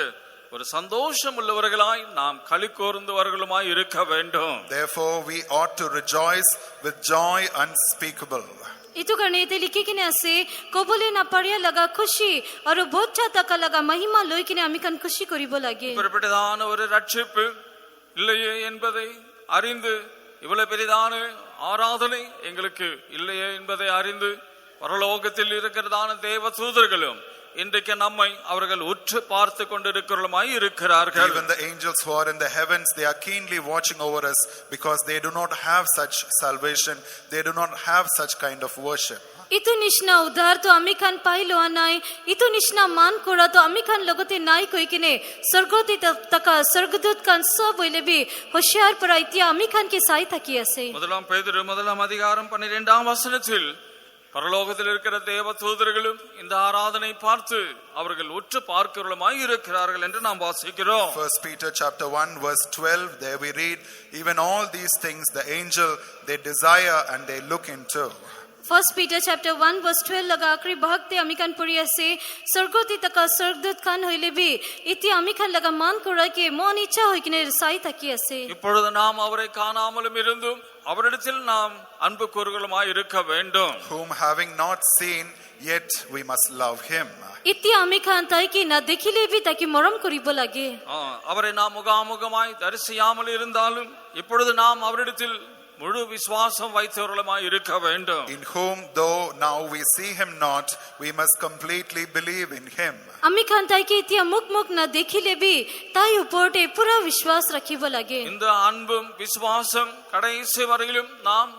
ஒரு சந்தோஷம் உள்ளவர்களாய் நாம் களி கூர்ந்தவர்களுமாய் இருக்க வேண்டும். Therefore we ought to rejoice with joy unspeakable. itu karne te likhikine ase kobole na pariya laga khushi aur bhocha taka laga mahima loikine ami khan khushi koribo lage. பெரியதான ஒரு ரட்சிப்பு இல்லையே என்பதை அறிந்து இவ்வளவு பெரிதான ஆராதனை எங்களுக்கு இல்லையே என்பதை அறிந்து பரலோகத்தில் இருக்கிறதான தேவ தூதர்களும் இன்றைக்கு நம்மை அவர்கள் உற்று பார்த்து கொண்டிருக்கிறவர்களாய் இருக்கிறார்கள். Even the angels who are in the heavens, they are keenly watching over us because they do not have such salvation, they do not have such kind of worship. itu nishna udhar to ami khan pailo anai itu nishna man kora to ami khan logote nai koi kine sargoti taka sargdut khan sab hoile bhi hoshiyar para itya ami khan ke sai thaki ase. முதலாம் பேதுரு முதலாம் அதிகாரம் 12ஆம் வசனத்தில் பரலோகத்தில் இருக்கிற தேவ தூதர்களும் இந்த ஆராதனை பார்த்து அவர்கள் உற்று பார்க்கிறவர்களாய் இருக்கிறார்கள் என்று நாம் வாசிக்கிறோம். 1 Peter chapter 1 verse 12, there we read, even all these things the angel they desire and they look into. 1 Peter chapter 1 verse 12 laga akri bhag te ami khan puri ase sargoti taka sargdut khan hoile bhi iti ami khan laga man kora ke mon icha hoikine sai thaki ase. இப்பொழுது நாம் அவரை காணாமலும் இருந்தும் அவரிடத்தில் நாம் அன்பு கூறுகிறவர்களாய் இருக்க வேண்டும். Whom having not seen, yet we must love him. iti ami khan tai ki na dekhile bhi taki moram koribo lage. அவரை நாம் முகாமுகமாய் தரிசியாமல் இருந்தாலும் இப்பொழுது நாம் அவரிடத்தில் முழு விசுவாசம் வைத்தவர்களுமாய் இருக்க வேண்டும். in whom though now we see him not, we must completely believe in him. আমি খান তাইকে ইতিয়া মুখ মুখ না দেখিলে বি তাই উপরটে পুরা বিশ্বাস রাখিব লাগে. இந்த அன்பும் விசுவாசம் கடைசி வரையிலும் நாம்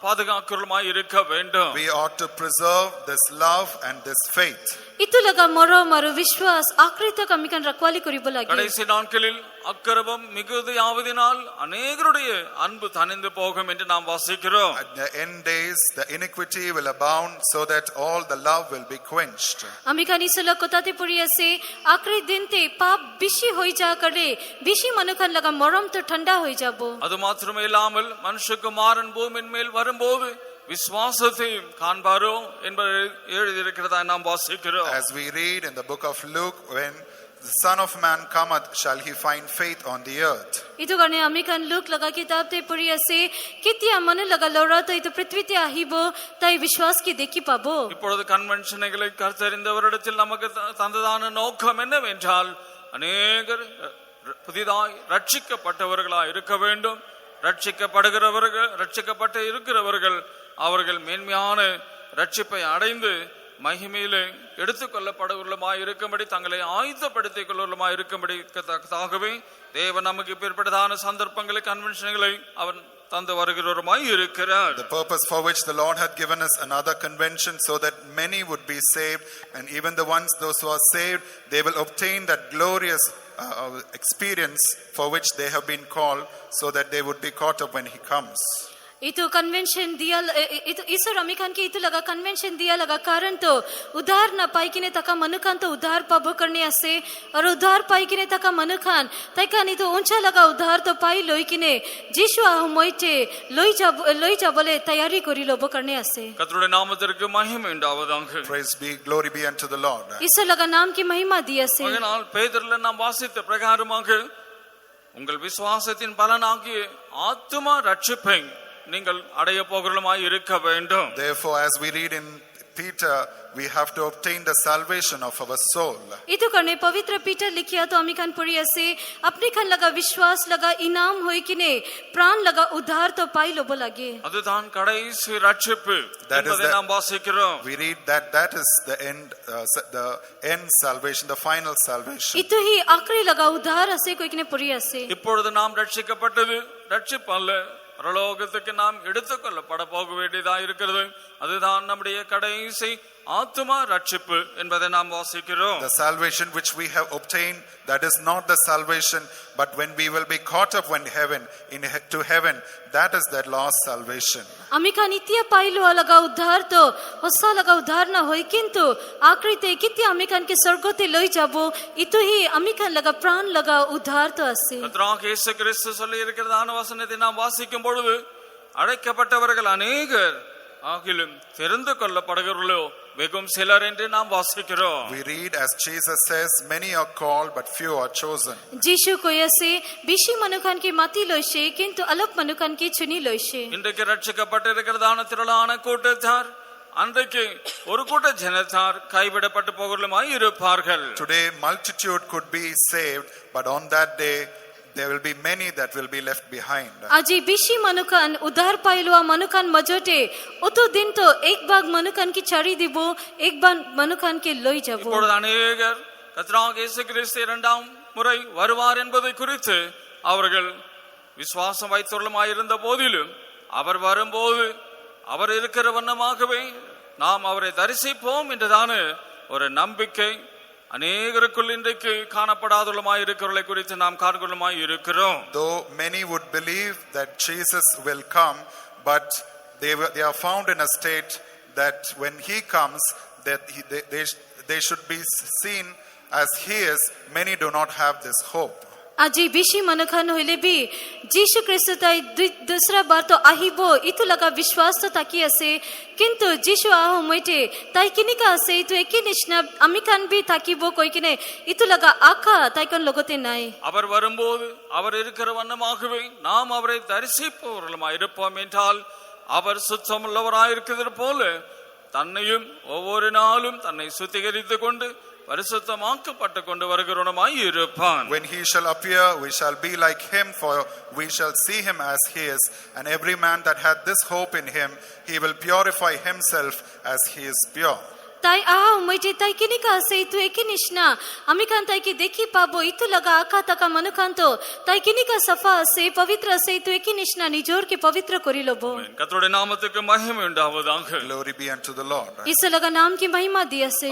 பாதுகாக்கிறவர்களுமாய் இருக்க வேண்டும். We ought to preserve this love and this faith. Itu লাগা মরম আর বিশ্বাস আখরি তক আমি খান রাখওয়ালি করিব লাগে. கடைசி நாட்களில் அக்கிரமம் மிகுதியாவதினால் அநேகருடைய அன்பு தணிந்து போகும் என்று நாம் வாசிக்கிறோம். At the end days, the iniquity will abound, so that all the love will be quenched. আমি খান ইসলা কথাতে পড়ি আছে আখরি দিনতে পাপ বেশি হই যা করে বেশি মনখান লাগা মরম তো ঠান্ডা হই যাব. அது மாத்திரமே இல்லாமல் மனுஷகுமாரன் பூமியின் மேல் வரும்போது விசுவாசத்தையும் காண்பாரோ என்பது எழுதியிருக்கிறதா நாம் வாசிக்கிறோம். As we read in the book of Luke, when the Son of Man cometh, shall he find faith on the earth. Itu কারণে আমি খান লুক লাগা কিতাবতে পড়ি আছে কিতিয়া মনে লাগা লড়া তো ইতু পৃথিবীতে আহিব তাই বিশ্বাস কি দেখি পাবো. இப்பொழுது கன்வென்ஷன்களை கர்த்தறிந்தவரிடத்தில் நமக்கு தந்ததான நோக்கம் என்னவென்றால் அநேகர் புதிதாய் ரட்சிக்கப்பட்டவர்களாய் இருக்க வேண்டும். ரட்சிக்கப்பட்டு இருக்கிறவர்கள் அவர்கள் மேன்மையான ரட்சிப்பை அடைந்து மகிமையிலே எடுத்துக்கொள்ளப்படுவர்களுமாய் இருக்கும்படி தங்களை ஆயுதப்படுத்திக் கொள்வர்களுமாய் இருக்கும்படியாகவே தேவன் நமக்கு இப்பேற்பட்டதான சந்தர்ப்பங்களை கன்வென்ஷன்களை அவன் தந்து வருகிறவருமாய் இருக்கிறார். The purpose for which the Lord had given us another convention, so that many would be saved, and even those who are saved, they will obtain that glorious experience for which they have been called, so that they would be caught up when he comes. इतो convention दिया इतो ईश्वर अमी खान के इतो लगा convention दिया लगा कारण तो उधार ना पाई किने तका मनुखान तो उधार पाबो करने आसे और उधार पाई किने तका मनुखान तका नहीं तो ऊंचा लगा उधार तो पाई लोई किने जीशु आ मोइटे लोई जा बोले तैयारी करी लोबो करने आसे. கர்த்தருடைய நாமத்திற்கு மகிமை உண்டாவதாக. Praise be, glory be unto the Lord. ईश्वर लगा नाम की महिमा दिया से. அதனால் பேதுருல நாம் வாசித்த பிரகாரமாக உங்கள் விசுவாசத்தின் பலனாகிய ஆத்தும ரட்சிப்பை நீங்கள் அடைய போகிறவர்களுமாய் இருக்க வேண்டும். Therefore, as we read in Peter, we have to obtain the salvation of our soul. इतो करने पवित्र पीटर लिखिया तो अमी खान पढ़ी ऐसे अपने खान लगा विश्वास लगा इनाम होई किने प्राण लगा उधार तो पाई लोबो लगे. அதுதான் கடைசி ரட்சிப்பு என்பதை நாம் வாசிக்கிறோம். We read that is the end salvation, the final salvation. इतो ही आखरी लगा उधार ऐसे कोई किने पढ़ी ऐसे. இப்பொழுது நாம் ரட்சிக்கப்பட்டது ரட்சிப்பு அல்ல, பரலோகத்துக்கு நாம் எடுத்துக்கொள்ளப்பட போக வேண்டியதா இருக்கிறது. அதுதான் நம்முடைய கடைசி ஆத்துமா ரட்சிப்பு என்பதை நாம் வாசிக்கிறோம். The salvation which we have obtained, that is not the salvation, but when we will be caught up when to heaven, that is that lost salvation. अमी खान इतिया पाइलो लगा उधार तो होसा लगा उधार ना होई किंतु आखरीते कितिया अमी खान के स्वर्गते लई जाबो इतो ही अमी खान लगा प्राण लगा उधार तो असे. கர்த்தராகிய இயேசு கிறிஸ்து சொல்லி இருக்கிறதான வசனத்தை நாம் வாசிக்கும் பொழுது அழைக்கப்பட்டவர்கள் அநேகர் ஆகிலும் தெரிந்து கொள்ளப்படுகிறவர்களோ வெகும் சிலர் என்று நாம் வாசிக்கிறோம். We read as Jesus says, many are called but few are chosen. जीशु को ऐसे बिशी मनुखान की माती लोइशे किंतु अलग मनुखान की चुनी लोइशे. இன்றைக்கு ரட்சிக்கப்பட்டிருக்கிறதான திரளான கூட்டத்தார் அன்றைக்கு ஒரு கூட்ட ஜனத்தார் கைவிடப்பட்டு போகிறவர்களுமாய் இருப்பார்கள். Today multitude could be saved, but on that day there will be many that will be left behind. आजी बिशी मनुखान उधार पाइलवा मनुखान मजोटे उतो दिन तो एक भाग मनुखान की छाड़ी दिबो एक भाग मनुखान के लोई जाबो. இப்பொழுது அநேகர் கர்த்தராகிய இயேசு கிறிஸ்து இரண்டாம் முறை வருவார் என்பதை குறித்து அவர்கள் விசுவாசம் வைத்துள்ளமாய் இருந்த போதிலும் அவர் வரும்போது அவர் இருக்கிற வண்ணமாகவே நாம் அவரை தரிசிப்போம் என்றுதான ஒரு நம்பிக்கை அநேகருக்குள் இன்றைக்கு காணப்படாதுள்ளமாய் இருக்கிறவர்களை குறித்து நாம் காண்கொள்ளுமாய் இருக்கிறோம். Though many would believe that Jesus will come, but they are found in a state that when he comes, that they should be seen as he is. Many do not have this hope. आजी बिशी मनुखान होइले भी जीशु क्रिस्त ताई दूसरा बार तो आहिबो इतु लगा विश्वास तो ताकि असे किंतु जीशु आहो मोइटे ताई किनी का असे इतु एकी निश्ना अमिकान भी ताकिबो कोई किने इतु लगा आका ताई कन लोगोते नाई. அவர் வரும்போது அவர் இருக்கிற வண்ணமாகவே நாம் அவரை தரிசிப்பவர்களுமாய் இருப்போம் என்றால் அவர் சுத்தமுள்ளவராய் இருக்கிறது போல தன்னையும் ஒவ்வொரு நாளும் தன்னை சுத்திகரித்துக் கொண்டு பரிசுத்தமாக்கப்பட்டு கொண்டு வருகிறவனுமாய் இருப்பான். When he shall appear, we shall be like him, for we shall see him as he is. And every man that hath this hope in him, he will purify himself as he is pure. তাই আহা উমাইটে তাই কিনিকা আছে ইতু একি নিশনা আমি কান তাই কি দেখি পাবো ইতু লাগা আকা তাকা মনুকান্ত তাই কিনিকা সফা আছে পবিত্র আছে ইতু একি নিশনা নিজোর কে পবিত্র করি লবো. கர்த்தருடைய நாமத்துக்கு மகிமை உண்டாவதாக. Glory be unto the Lord. Is লাগা নাম কি মহিমা দিয়াছে.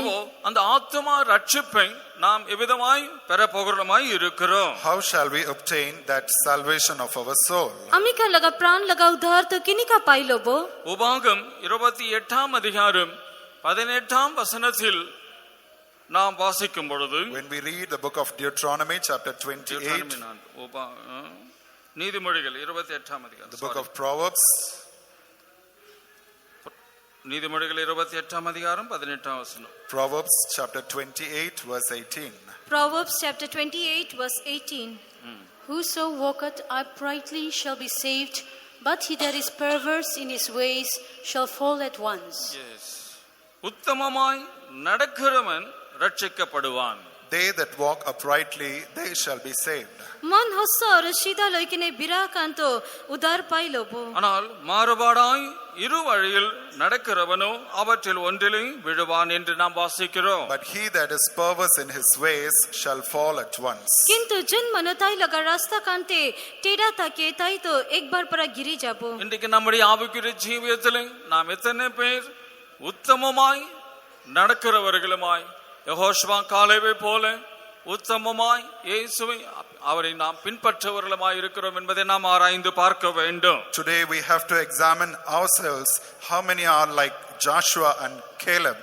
அந்த ஆத்துமா ரட்சிப்பை நாம் எவ்விதமாய் பெற போகிறோமாய் இருக்கிறோம்? How shall we obtain that salvation of our soul? আমি কান লাগা প্রাণ লাগা উদ্ধার তো কিনিকা পাই লবো. உபாகம் 28 அதிகாரம் 18 வசனத்தில் நாம் வாசிக்கும் பொழுது, When we read the book of Deuteronomy chapter 28, நீதிமொழிகள் 28 அதிகாரம், the book of Proverbs, நீதிமொழிகள் 28 அதிகாரம் 18 வசனம். Proverbs chapter 28 verse 18. Proverbs chapter 28 verse 18. Whoso walketh uprightly shall be saved, but he that is perverse in his ways shall fall at once. Yes. உத்தமமாய் நடக்கிறவன் ரட்சிக்கப்படுவான். They that walk uprightly, they shall be saved. मन होस्सा और सीधा लइकिने बिरा Kanto उदार पाई लोबो. ஆனால் மாறுபாடாய் இரு வழியில் நடக்கிறவனோ அவற்றில் ஒன்றிலே விழுவான் என்று நாம் வாசிக்கிறோம். But he that is perverse in his ways shall fall at once. किंतु जन मनताई लगा रास्ता कांते टेढ़ा ताके ताई तो एक बार परा गिरी जाबो. இன்றைக்கு நம்முடைய ஆவிக்குரிய ஜீவியத்திலே நாம் எத்தனை பேர் உத்தமமாய் நடக்கிறவர்களுமாய் யெகோஷுவா காலேபை போல உத்தமமாய் இயேசுவை அவரை நாம் பின்பற்றவர்களுமாய் இருக்கிறோம் என்பதை நாம் ஆராய்ந்து பார்க்க வேண்டும். Today we have to examine ourselves how many are like Joshua and Caleb,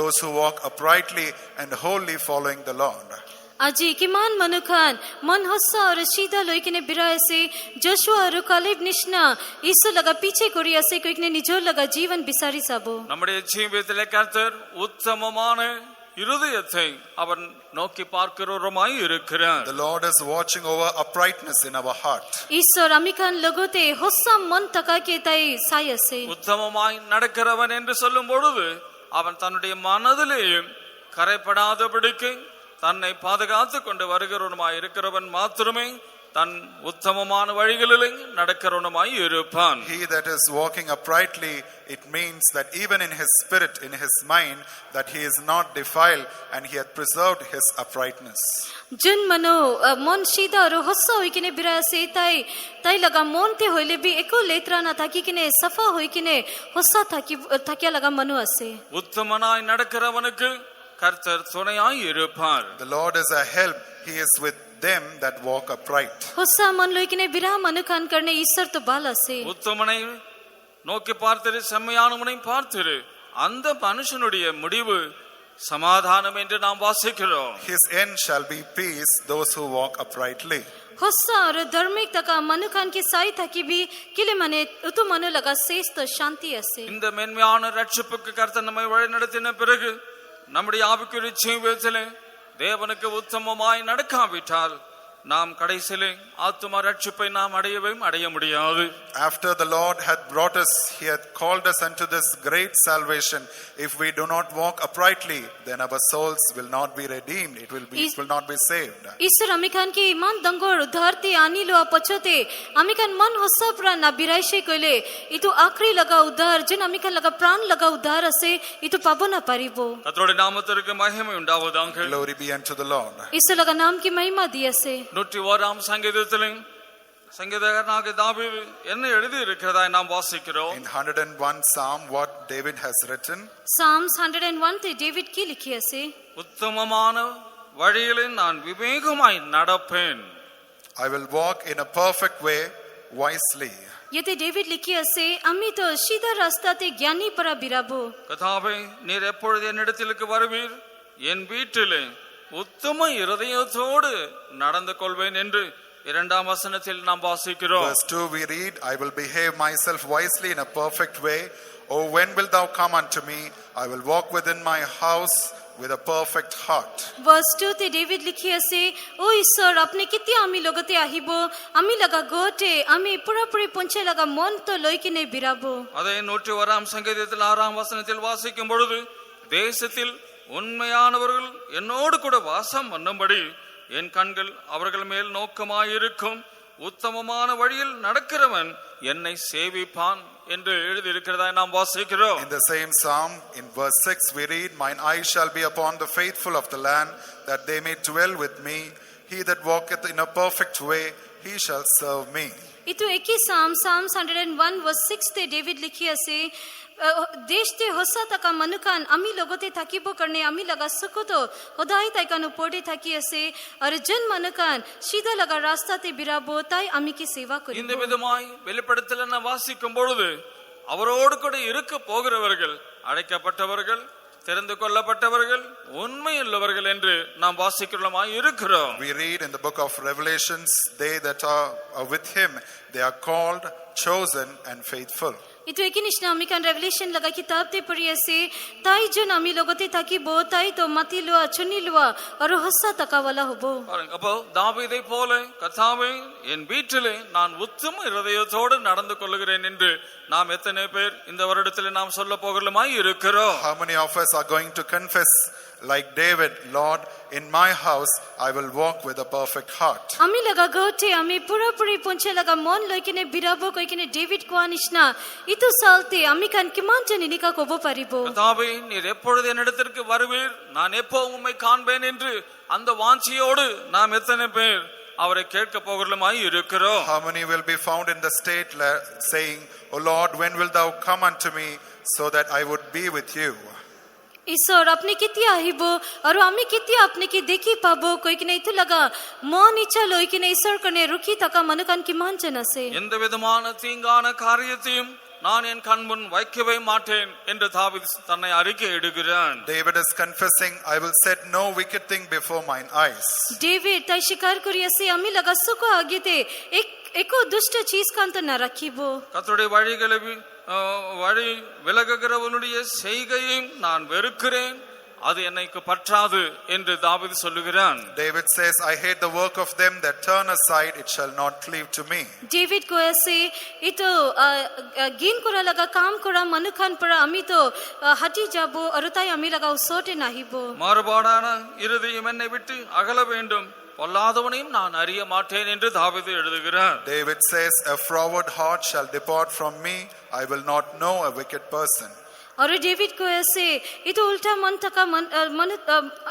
those who walk uprightly and wholly following the Lord. आजी किमान मनुखान मन होस्सा और सीधा लइकिने बिरा से जोशुआ और कालेब निशना ईसु लगा पीछे कोरिया से कोई ने निजोर लगा जीवन बिसारी साबो. நம்முடைய ஜீவியத்திலே கர்த்தர் உத்தமமான இருதயத்தை அவர் நோக்கி பார்க்கிறவருமாய் இருக்கிறார். The Lord is watching over uprightness in our heart. ईश्वर अमिकान लगोते होस्सा मन तका के ताई सायसे. உத்தமமாய் நடக்கிறவன் என்று சொல்லும் பொழுது அவன் தன்னுடைய மனதிலேயும் கரைப்படாதபடிக்கு தன்னை பாதுகாத்து கொண்டு வருகிறவனுமாய் இருக்கிறவன் மாத்திரமே தன் உத்தமமான வழிகளிலே நடக்கிறவனுமாய் இருப்பான். He that is walking uprightly, it means that even in his spirit, in his mind, that he is not defiled and he hath preserved his uprightness. जुन मनो मन सीधा और होस्सा होई किने बिरा से ताई ताई लगा मन ते होइले भी एको लेत्रा ना ताकि किने सफा होई किने होस्सा ताकिया लगा मनो असे. உத்தமனாய் நடக்கிறவனுக்கு கர்த்தர் துணையாய் இருப்பார். The Lord is a help. He is with them that walk upright. होस्सा मन लोई किने बिरा मनुखान करने ईश्वर तो बाल असे. உத்தமனை நோக்கி பார்த்திரு, செம்மையானவனை பார்த்திரு, அந்த மனுஷனுடைய முடிவு சமாதானம் என்று நாம் வாசிக்கிறோம். His end shall be peace, those who walk uprightly. होस्सा और धार्मिक तका मनुखान की साई ताकि भी किले मने उतु मनो लगा शेष तो शांति असे. இந்த மென்மையான ரட்சிப்புக்கு கர்த்தர் நம்மை வழி நடத்தின பிறகு நம்முடைய ஆவிக்குரிய ஜீவியத்திலே தேவனுக்கு உத்தமமாய் நடக்காவிட்டால் நாம் கடைசியிலே ஆத்தும ரட்சிப்பை நாம் அடைய முடியாது. After the Lord hath brought us, he hath called us unto this great salvation. If we do not walk uprightly, then our souls will not be redeemed. It will not be saved. ईश्वर अमिकान की ईमान दंगोर उद्धारते आनी लो पछोते अमिकान मन होस्सा प्रा ना बिराइशे कोले इतु आखरी लगा उद्धार जन अमिकान लगा प्राण लगा उद्धार असे इतु पाबो ना पारिबो. கர்த்தருடைய நாமத்திற்கு மகிமை உண்டாவதாக. Glory be unto the Lord. ईश्वर लगा नाम की महिमा दियसे. 101 சங்கீதத்திலே சங்கீதகனாகிய தாவீது என்ன எழுதி இருக்கிறதாய் நாம் வாசிக்கிறோம். In 101 Psalm, what David has written, Psalms 101 ते डेविड की लिखी असे. உத்தமமான வழியிலே நான் விவேகமாய் நடப்பேன். I will walk in a perfect way wisely. यते डेविड लिखी असे अम्मी तो सीधा रास्ता ते ज्ञानी परा बिराबो. கர்த்தாவே, நீர் எப்பொழுது என்னிடத்திற்கு வருவீர்? என் வீட்டிலே உத்தம இருதயத்தோடு நடந்து கொள்வேன் என்று 2ஆம் வசனத்தில் நாம் வாசிக்கிறோம். Verse 2 we read, I will behave myself wisely in a perfect way. Oh, when wilt thou come unto me? I will walk within my house with a perfect heart. Verse 2 ते डेविड लिखी असे ओ ईश्वर अपने किती आम्ही लोगते आहिबो आम्ही लगा गोटे आम्ही पुरापुरी पंचे लगा मन तो लोइकिने बिराबो. அதை 101ஆம் சங்கீதத்தில் 6ஆம் வசனத்தில் வாசிக்கும் பொழுது தேசத்தில் உண்மையானவர்கள் என்னோடு கூட வாசம் பண்ணும்படி என் கண்கள் அவர்கள் மேல் நோக்கமாயிருக்கும். உத்தமமான வழியில் நடக்கிறவன் என்னை சேவிப்பான் என்று எழுதியிருக்கிறதா நாம் வாசிக்கிறோம். In the same psalm, in verse 6, we read, "Mine eyes shall be upon the faithful of the land, that they may dwell with me. He that walketh in a perfect way, he shall serve me." itu eki Psalms 101 verse 6 te David likhi ase देश ते होसा तका मनुकान आमी लोगोते थाकिबो करने आमी लगा सको तो होदाई ताई कानु पोडे थाकी असे और जन मनुकान सीधा लगा रास्ता ते बिराबो ताई आमी की सेवा करी. இந்த விதமாய் வெளிப்படுத்தல நான் வாசிக்கும் பொழுது அவரோடு கூட இருக்க போகிறவர்கள் அழைக்கப்பட்டவர்கள் தெரிந்து கொள்ளப்பட்டவர்கள் உண்மையுள்ளவர்கள் என்று நாம் வாசிக்கிறோமாய் இருக்கிறோம். We read in the book of Revelations, they that are with him, they are called, chosen and faithful. itu eki nishna ami kan revelation laga kitab te pari ase tai jon ami logote thakibo tai to mati lua chuni lua aur hossa taka wala hobo. பாருங்க, அப்போ தாவீதை போல கர்த்தாவே என் வீட்டிலே நான் உத்தம இருதயத்தோடு நடந்து கொள்கிறேன் என்று நாம் எத்தனை பேர் இந்த வருடத்தில் நாம் சொல்ல போகிறோமாய் இருக்கிறோம். How many of us are going to confess like David, Lord, in my house I will walk with a perfect heart? ami laga gote ami pura puri ponche laga mon loikine birabo koikine David ko anishna itu salte ami kan kiman jani nika kobo paribo. கர்த்தாவே நீர் எப்பொழுது என்னிடத்திற்கு வருவீர், நான் எப்போ உம்மை காண்பேன் என்று அந்த வாஞ்சியோடு நாம் எத்தனை பேர் அவரை கேட்க போகிறோமாய் இருக்கிறோம். How many will be found in the state saying, "O Lord, when wilt thou come unto me so that I would be with you?" ईश्वर अपने किती आहिबो और आम्ही किती अपने की देखी पाबो कोई की नहीं तू लगा मन इच्छा लोई की नहीं ईश्वर कने रुकी तका मनुकान की मान जनसे. எந்த விதமான தீங்கான காரியத்தையும் நான் என் கண் முன் வைக்கவே மாட்டேன் என்று தாவீது தன்னை அறிக்கை இடுகிறான். David is confessing, "I will set no wicked thing before mine eyes." David ताई शिकार करियसे आम्ही लगा सुको आगे ते एको दुष्ट चीज कांत न रखिबो. கர்த்தருடைய வழிகளை வழி விலகுகிறவனுடைய செய்கையையும் நான் வெறுக்கிறேன், அது என்னைக்கு பற்றாது என்று தாவீது சொல்லுகிறான். David says, "I hate the work of them that turn aside, it shall not cleave to me." David को ऐसे इतो गिन कोरा लगा काम कोरा मनुखान पर आम्ही तो हटी जाबो और ताई आम्ही लगा उसोटे नाहीबो. மாறுபாடான இருதயம் என்னை விட்டு அகல வேண்டும், பொல்லாதவனையும் நான் அறிய மாட்டேன் என்று தாவீது எழுதுகிறார். David says, "A froward heart shall depart from me, I will not know a wicked person." और डेविड को ऐसे इतो उल्टा मन तका मन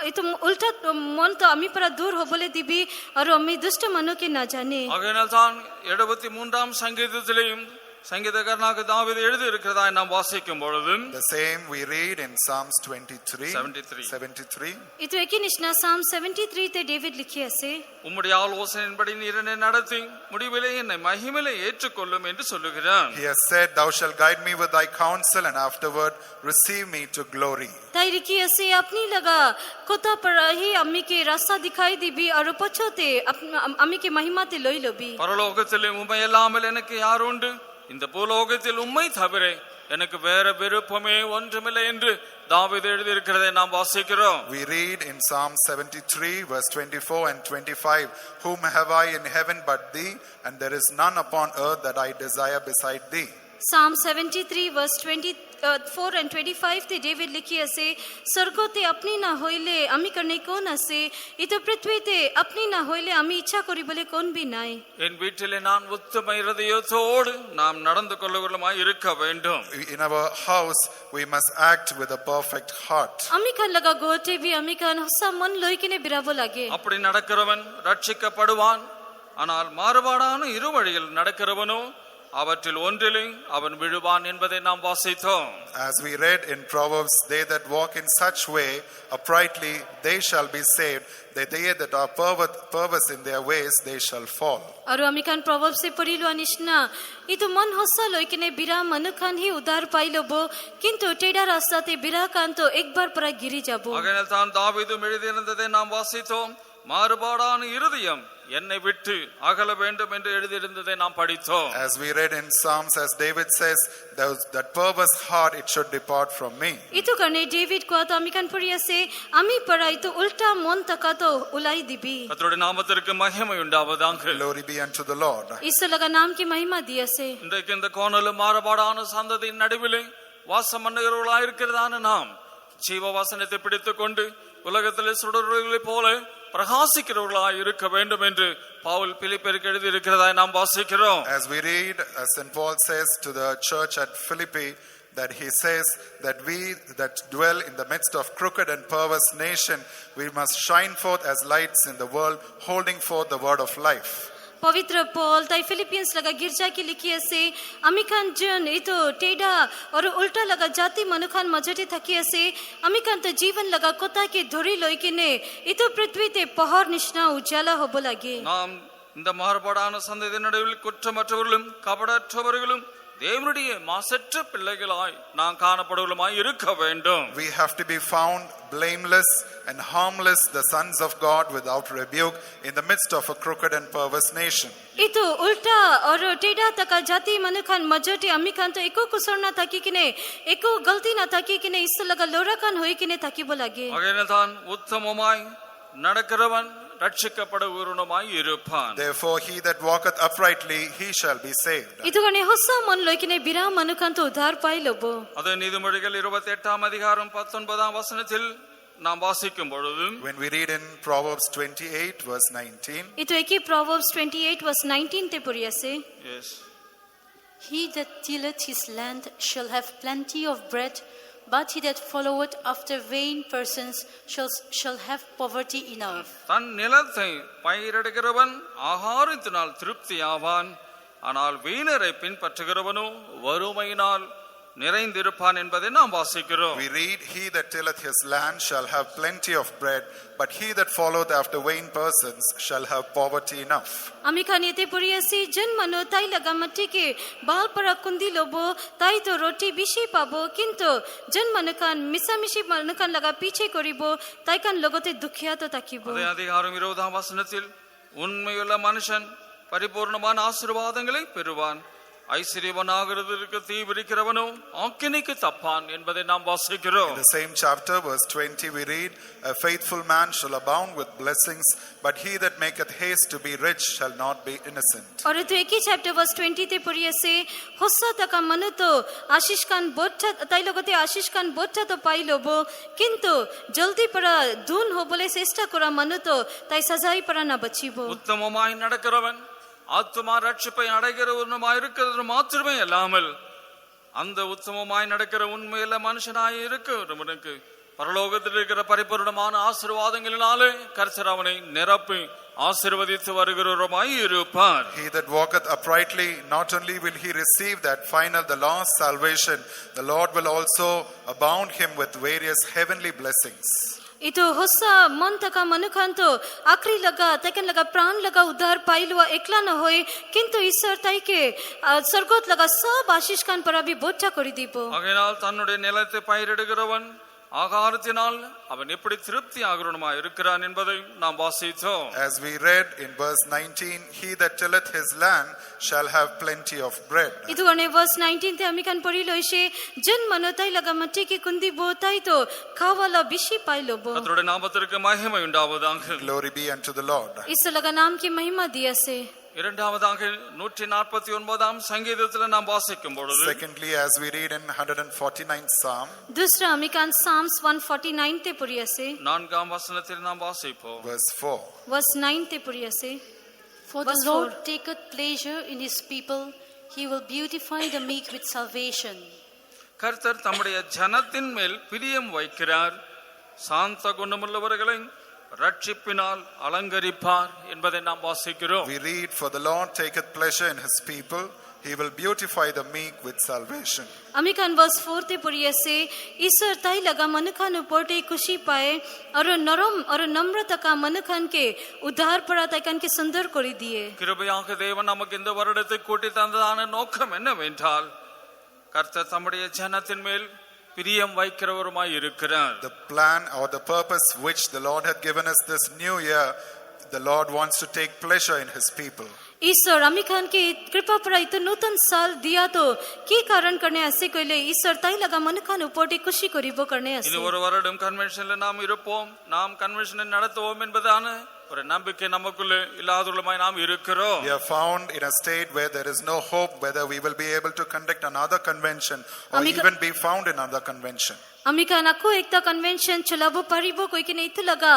इतो उल्टा मन तो आम्ही पर दूर हो बोले दिबी और आम्ही दुष्ट मनो के ना जाने. ஆகையால் தான் 73ஆம் சங்கீதத்திலேயும் சங்கீதக்காரனாக தாவீது எழுதி இருக்கிறதாய் நாம் வாசிக்கும் பொழுது The same we read in Psalms 73. 73. इतो एकी निशना Psalm 73 ते डेविड लिखी असे உம்முடைய ஆலோசனையின்படி நீர் என்னை நடத்தி முடிவிலே என்னை மகிமையிலே ஏற்றுக்கொள்ளும் என்று சொல்லுகிறான். He has said, "Thou shalt guide me with thy counsel, and afterward receive me to glory." ताई लिखी असे अपनी लगा कोता पर ही अम्मी के रास्ता दिखाई दिबी और पछोते अम्मी के महिमा ते लोई लोबी. பரலோகத்திலே உம்மை இல்லாமல் எனக்கு யார் உண்டு, இந்த பூலோகத்தில் உம்மை தவிர எனக்கு வேற விருப்பமே ஒன்றுமில்லை என்று தாவீது எழுதியிருக்கிறதை நாம் வாசிக்கிறோம். We read in Psalm 73 verse 24 and 25, "Whom have I in heaven but thee, and there is none upon earth that I desire beside thee." Psalm 73 verse 24 and 25 ते डेविड लिखी असे स्वर्गो ते अपनी ना होइले आम्ही करने कोण असे इतो पृथ्वी ते अपनी ना होइले आम्ही इच्छा करी बोले कोण भी नाय. என் வீட்டிலே நான் உத்தம இருதயத்தோடு நாம் நடந்து கொள்ளுகிறமாய் இருக்க வேண்டும். In our house we must act with a perfect heart. आम्ही kan लगा गोटे भी आम्ही kan हसा मन लोई किने बिराबो लागे. அப்படி நடக்கிறவன் ரட்சிக்கப்படுவான். ஆனால் மாறுபாடான இரு வழியில் நடக்கிறவனோ அவற்றில் ஒன்றிலே அவன் விழுவான் என்பதை நாம் வாசித்தோம். As we read in Proverbs, "They that walk in such way uprightly, they shall be saved. They that are perverse in their ways, they shall fall." और आम्ही kan proverbs से पढिलो अनिष्ना इतो मन हसा लोई किने बिरा मनुखान ही उद्धार पाइलो बो किंतु टेढ़ा रास्ता ते बिरा कान तो एक बार पर गिरी जाबो. ஆகையால் தான் தாவீது எழுதியிருந்ததை நாம் வாசித்தோம். மாறுபாடான இருதயம் என்னை விட்டு அகல வேண்டும் என்று எழுதியிருந்ததை நாம் படித்தோம். As we read in Psalms, as David says, "That perverse heart, it should depart from me." इतो करने डेविड को तो आम्ही kan पढिया से आम्ही पढा इतो उल्टा मन तका तो उलाई दिबी. கர்த்தருடைய நாமத்திற்கு மகிமை உண்டாவதாக. Glory be unto the Lord. ईश्वर लगा नाम की महिमा दिया से. இன்றைக்கு இந்த கோணலும் மாறுபாடான சந்ததியின் நடுவிலே வாசம் பண்ணுகிறவர்களாக இருக்கிறதான நாம் ஜீவ வசனத்தை பிடித்துக் கொண்டு உலகத்திலே சுடர்களைப் போல பிரகாசிக்கிறவர்களாய் இருக்க வேண்டும் என்று பவுல் பிலிப்பியருக்கு எழுதி இருக்கிறதாய் நாம் வாசிக்கிறோம். As we read, as St. Paul says to the church at Philippi, that he says that we that dwell in the midst of crooked and perverse nation, we must shine forth as lights in the world, holding forth the word of life. पवित्र Paul ताई Philippians लगा गिरजा की लिखी असे अमिकान जन इतो टेढ़ा और उल्टा लगा जाति मनुखान मजटे थकी असे अमिकान तो जीवन लगा कोता के धोरी लोई किने इतो पृथ्वी ते पहाड़ निश्ना उजाला हो बोलागे. நாம் இந்த மாறுபாடான சந்ததி நடுவில் குற்றமற்றவர்களும் கபடற்றவர்களும் தேவனுடைய மாசற்ற பிள்ளைகளாய் நாம் காணப்படுவதுமாய் இருக்க வேண்டும். We have to be found blameless and harmless, the sons of God without rebuke, in the midst of a crooked and perverse nation. इतो उल्टा और टेढ़ा तका जाति मनुखान मजटे अमिकान तो एको कुसर ना थकी किने एको गलती ना थकी किने इस लगा लोराकान होई किने थकी बोलागे. ஆகையினால்தான் உத்தமமாய் நடக்கிறவன் ரட்சிக்கப்படுகிறவனுமாய் இருப்பான். Therefore he that walketh uprightly, he shall be saved. इतो गने होसा मन लोई किने बिरा मनुखान तो उद्धार पाई लोबो. அது நீதிமொழிகள் 28ஆம் அதிகாரம் 19ஆம் வசனத்தில் நாம் வாசிக்கும் பொழுது, When we read in Proverbs 28 verse 19, इतो एकी Proverbs 28 verse 19 ते पुरिया से yes, He that tilleth his land shall have plenty of bread, but he that followeth after vain persons shall have poverty enough. தன் நிலத்தை பயிரிடுகிறவன் ஆகாரத்தினால் திருப்தி ஆவான், ஆனால் வீணரை பின்பற்றுகிறவனோ வறுமையினால் நிறைந்திருப்பான் என்பதை நாம் வாசிக்கிறோம். we read, He that tilleth his land shall have plenty of bread, but he that followeth after vain persons shall have poverty enough. अमिकान येते पुरिया से जन मनो ताई लगा मट्टी के बाल पर कुंदी लोबो ताई तो रोटी बिशी पाबो किंतु जन मनुकान मिसामिशी मनुकान लगा पीछे करिबो ताई कान लगोते दुखिया तो ताकिबो. அதே அதிகாரம் 20ஆம் வசனத்தில் உண்மையுள்ள மனுஷன் பரிபூர்ணமான ஆசீர்வாதங்களை பெறுவான், ஐஸ்வர்யவனாகிறதற்கு தீவிரிக்கிறவனோ ஆக்கினைக்கு தப்பான் என்பதை நாம் வாசிக்கிறோம். In the same chapter, verse 20, we read, A faithful man shall abound with blessings, but he that maketh haste to be rich shall not be innocent. और तो एक ही चैप्टर वर्स 20 ते पुरिया से होसा तका मनु तो आशीष कान बोट्टा ताई लगोते आशीष कान बोट्टा तो पाई लोबो किंतु जल्दी परा धून हो बोले चेष्टा करा मनु तो ताई सजाई परा ना बचीबो. உத்தமமாய் நடக்கிறவன் ஆத்துமா ரட்சிப்பை அடைகிறவனுமாய் இருக்கிறது மாத்திரமே அல்லாமல் அந்த உத்தமமாய் நடக்கிற உண்மையில மனுஷனாய் இருக்கிறவனுக்கு பரலோகத்தில் இருக்கிற பரிபூர்ணமான ஆசீர்வாதங்களினாலே கர்த்தர் அவனை நிரப்பி ஆசீர்வதித்து வருகிறவருமாய் இருப்பார். He that walketh uprightly, not only will he receive that final, the last salvation, the Lord will also abound him with various heavenly blessings. इतो होसा मन तका मनुखान तो आखरी लगा तकन लगा प्राण लगा उद्धार पाइलवा एकला न होए किंतु ईश्वर ताई के स्वर्गोत लगा सब आशीष कान पर भी बोझा करी दीबो. ஆகையால் தன்னுடைய நிலத்தை பயிரிடுகிறவன் ஆகாரத்தினால் அவன் எப்படி திருப்தி ஆகிறவனுமாய் இருக்கிறான் என்பதை நாம் வாசித்தோம். As we read in verse 19, he that tilleth his land shall have plenty of bread. इतो गने वर्स 19 ते अमिकान पढ़ी लोइसे जन मनो ताई लगा मट्टी की कुंदी बो ताई तो खावाला बिशी पाई लोबो. கர்த்தருடைய நாமத்திற்கு மகிமை உண்டாவதாக. Glory be unto the Lord. इस लगा नाम की महिमा दिया से. இரண்டாவதாக 149ஆம் சங்கீதத்தில் நாம் வாசிக்கும் பொழுது, Secondly, as we read in 149th Psalm, दूसरा अमिकान Psalms 149 ते पुरिया से 4ஆம் வசனத்தில் நாம் வாசிப்போம். verse 4. वर्स 9 ते पुरिया से For the Verse Lord 4. taketh pleasure in his people, he will beautify the meek with salvation. கர்த்தர் தம்முடைய ஜனத்தின் மேல் பிரியம் வைக்கிறார், சாந்த குணமுள்ளவர்களை ரட்சிப்பினால் அலங்கரிப்பார் என்பதை நாம் வாசிக்கிறோம். We read, For the Lord taketh pleasure in his people, he will beautify the meek with salvation. अमिकान वर्स 4 ते पुरिया से ईश्वर ताई लगा मनुखान उपोटे खुशी पाए और नरम और नम्रता का मनुखान के उद्धार पड़ा ताइकान के सुंदर करी दिए. கிருபையாக தேவன் நமக்கு இந்த வருடத்தை கூட்டி தந்ததான நோக்கம் என்னவென்றால், கர்த்தர் தம்முடைய ஜனத்தின் மேல் பிரியம் வைக்கிறவருமாய் இருக்கிறார். The plan or the purpose which the Lord had given us this new year, the Lord wants to take pleasure in his people. ईश्वर अमिकान के कृपा पड़ा इतो नूतन साल दिया तो की कारण करने ऐसे कोइले ईश्वर ताई लगा मनुखान उपोटे खुशी करीबो करने இது ऐसे. ஒரு வருடம் கன்வென்ஷன்ல நாம் இருப்போம், நாம் கன்வென்ஷனை நடத்துவோம் என்பதான ஒரு நம்பிக்கை நமக்குள்ளே இல்லாதவர்களுமாய் நாம் இருக்கிறோம். We are found in a state where there is no hope whether we will be able to conduct another convention or even be found in another convention. Amikan ako ekta convention chulabo paribo koikine itulaga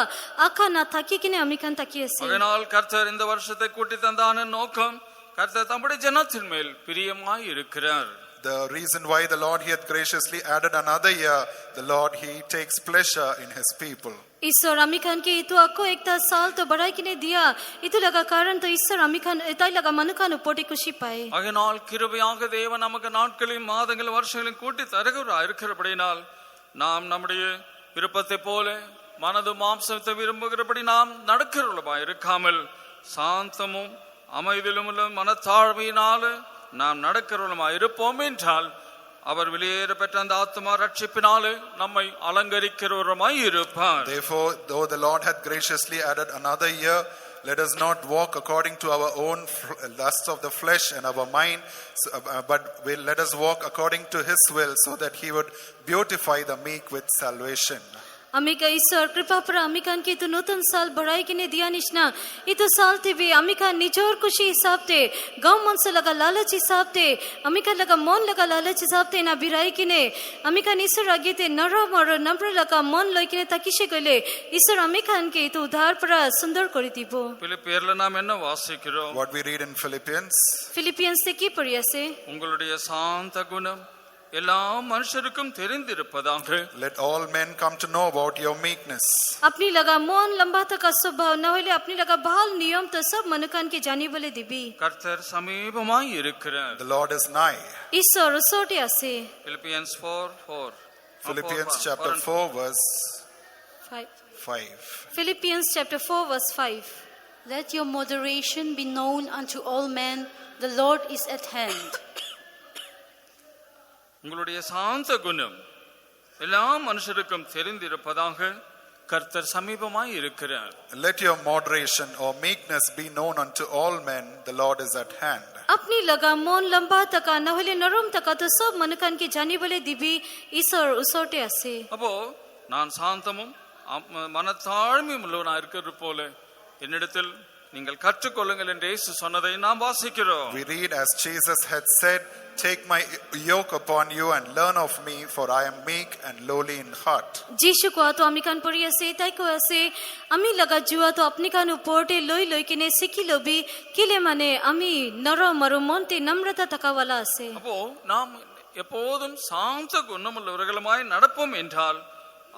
akana thakikine amikan takiyase. அதனால் கர்த்தர் இந்த வருஷத்தை கூட்டி தந்தான நோக்கம் கர்த்தர் தம்முடைய ஜனத்தின் மேல் பிரியமாய் இருக்கிறார். The reason why the Lord he hath graciously added another year, the Lord he takes pleasure in his people. ईश्वर अमिकान के इतु ako ekta साल तो बढ़ाई किने दिया इतु लगा कारण तो ईश्वर अमिकान इताई लगा मनुकान उपोटे खुशी पाए. அதனால் கிருபையாக தேவன் நமக்கு நாட்களையும் மாதங்களையும் வருஷங்களையும் கூட்டி தருகிறவராய் இருக்கிறபடினால் நாம் நம்முடைய விருப்பத்தை போல மனது மாம்சத்தை விரும்புகிறபடி நாம் நடக்கிறவர்களாய் இருக்காமல் சாந்தமும் அமைதியிலும் உள்ள மனத்தாழ்மையினால நாம் நடக்கிறவர்களாய் இருப்போம் என்றால் அவர் வெளியேற பெற்ற அந்த ஆத்மா ரட்சிப்பினாலே நம்மை அலங்கரிக்கிறவருமாய் இருப்பார். Therefore, though the Lord hath graciously added another year, let us not walk according to our own lusts of the flesh and our mind, but let us walk according to his will, so that he would beautify the meek with salvation. Amika ईश्वर कृपा पर अमिकान के तो नूतन साल बढ़ाई किने दिया निशना इतो साल ते भी अमिका निजोर खुशी हिसाब ते गांव मन से लगा लालच हिसाब ते अमिका लगा मन लगा लालच हिसाब ते ना बिराई किने अमिका ईश्वर आगे ते नरम और नम्र लगा मन लई किने ताकिशे गले ईश्वर अमिकान के तो उधार पर सुंदर करी दिबो. பிலிப்பியர்ல நாம் என்ன வாசிக்கிறோம்? What we read in Philippians, Philippians से की पढ़ियासे உங்களுடைய சாந்த குணம் எல்லா மனுஷருக்கும் தெரிந்திருப்பதாக. let all men come to know about your meekness. अपनी लगा मन लंबा तक स्वभाव न होले अपनी लगा बाल नियम तो सब मनुकान के जानी बोले दिबी. கர்த்தர் சமீபமாய் இருக்கிறார். The Lord is nigh. ईश्वर सोटे आसे. Philippians 4:4. Philippians chapter 4 verse 5. Philippians chapter 4 verse 5. Let your moderation be known unto all men. The Lord is at hand. உங்களுடைய சாந்த குணம் எல்லா மனுஷருக்கும் தெரிந்திருப்பதாக. கர்த்தர் சமீபமாய் இருக்கிறார். Let your moderation or meekness be known unto all men. The Lord is at hand. अपनी लगा मन लंबा तका न होले नरम तका तो सब मनुकान के जानी बोले दिबी ईश्वर उसोटे आसे. அப்போ நான் சாந்தமும் மனத்தாழ்மையும் உள்ளவனா இருக்கிறது போல என்னிடத்தில் நீங்கள் கற்றுக்கொள்ளுங்கள் என்று இயேசு சொன்னதை நாம் வாசிக்கிறோம். We read as Jesus had said, take my yoke upon you and learn of me, for I am meek and lowly in heart. जीशु को तो अमिकान पड़ी आसे ताई को आसे अमी लगा जुआ तो अपनी कान उपोटे लोई लोई किने सिकी लोबी किले माने अमी नरम मरो मनते नम्रता तका वाला आसे. அப்போ நாம் எப்போதும் சாந்த குணமுள்ளவர்களுமாய் நடப்போம் என்றால்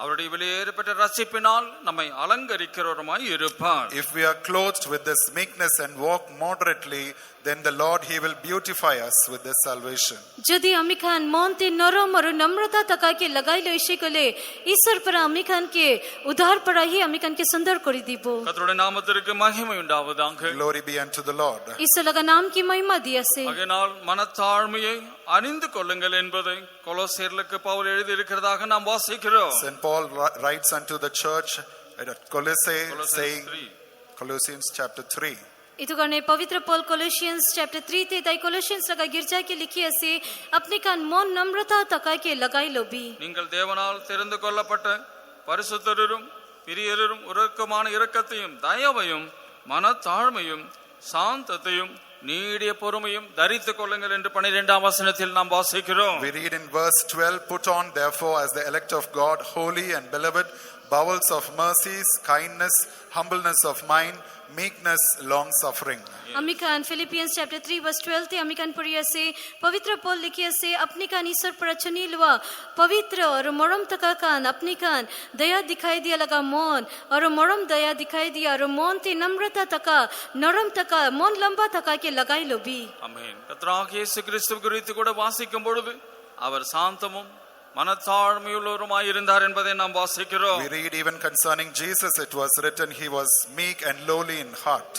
அவருடைய வெளியேறப்பட்ட ரட்சிப்பினால் நம்மை அலங்கரிக்கிறவருமாய் இருப்பார். If we are clothed with this meekness and walk moderately, then the Lord he will beautify us with this salvation. यदि अमिकान मनते नरम और नम्रता तका के लगाई लो इसे कोले ईश्वर पर अमिकान के उधार पर ही अमिकान के सुंदर करी दीबो. கர்த்தருடைய நாமத்திற்கு மகிமை உண்டாவதாக. Glory be unto the Lord. ईश्वर लगा नाम की महिमा दिया से. அதனால் மனத்தாழ்மையை அணிந்து கொள்ளுங்கள் என்பதை கொலோசியர்களுக்கு பவுல் எழுதி இருக்கிறதாக நாம் வாசிக்கிறோம். St. Paul writes unto the church at Colossae, saying, 3. Colossians chapter 3. इतो करने पवित्र पॉल कोलोसियंस चैप्टर 3 ते ताई कोलोसियंस लगा गिरजा के लिखी ऐसे अपने कान मन नम्रता तका के लगाई लोबी. நீங்கள் தேவனால் தெரிந்து கொள்ளப்பட்ட பரிசுத்தரும் பிரியரும் உருக்கமான இரக்கத்தையும் தயவையும் மனத்தாழ்மையும் சாந்தத்தையும் நீடிய பொறுமையும் தரித்துக் கொள்ளுங்கள் என்று 12ஆம் வசனத்தில் நாம் வாசிக்கிறோம். We read in verse 12, put on therefore as the elect of God, holy and beloved, bowels of mercies, kindness, humbleness of mind, meekness, long suffering. अमिकान फिलिपियंस चैप्टर 3 वर्स 12 ते अमिकान पढ़िया से पवित्र पॉल लिखिया से अपनी कान ईश्वर पर चुनी लवा पवित्र और मरम तका कान अपनी कान दया दिखाई दिया लगा मौन और मरम दया दिखाई दिया और मौन ते नम्रता तका नरम तका मौन लंबा तका के लगाई लोबी. ஆமென். கர்த்தராகிய இயேசு கிறிஸ்து குறித்து கூட வாசிக்கும் பொழுது அவர் சாந்தமும் மனத்தாழ்மையுள்ளவருமாய் இருந்தார் என்பதை நாம் வாசிக்கிறோம். We read even concerning Jesus, it was written, he was meek and lowly in heart.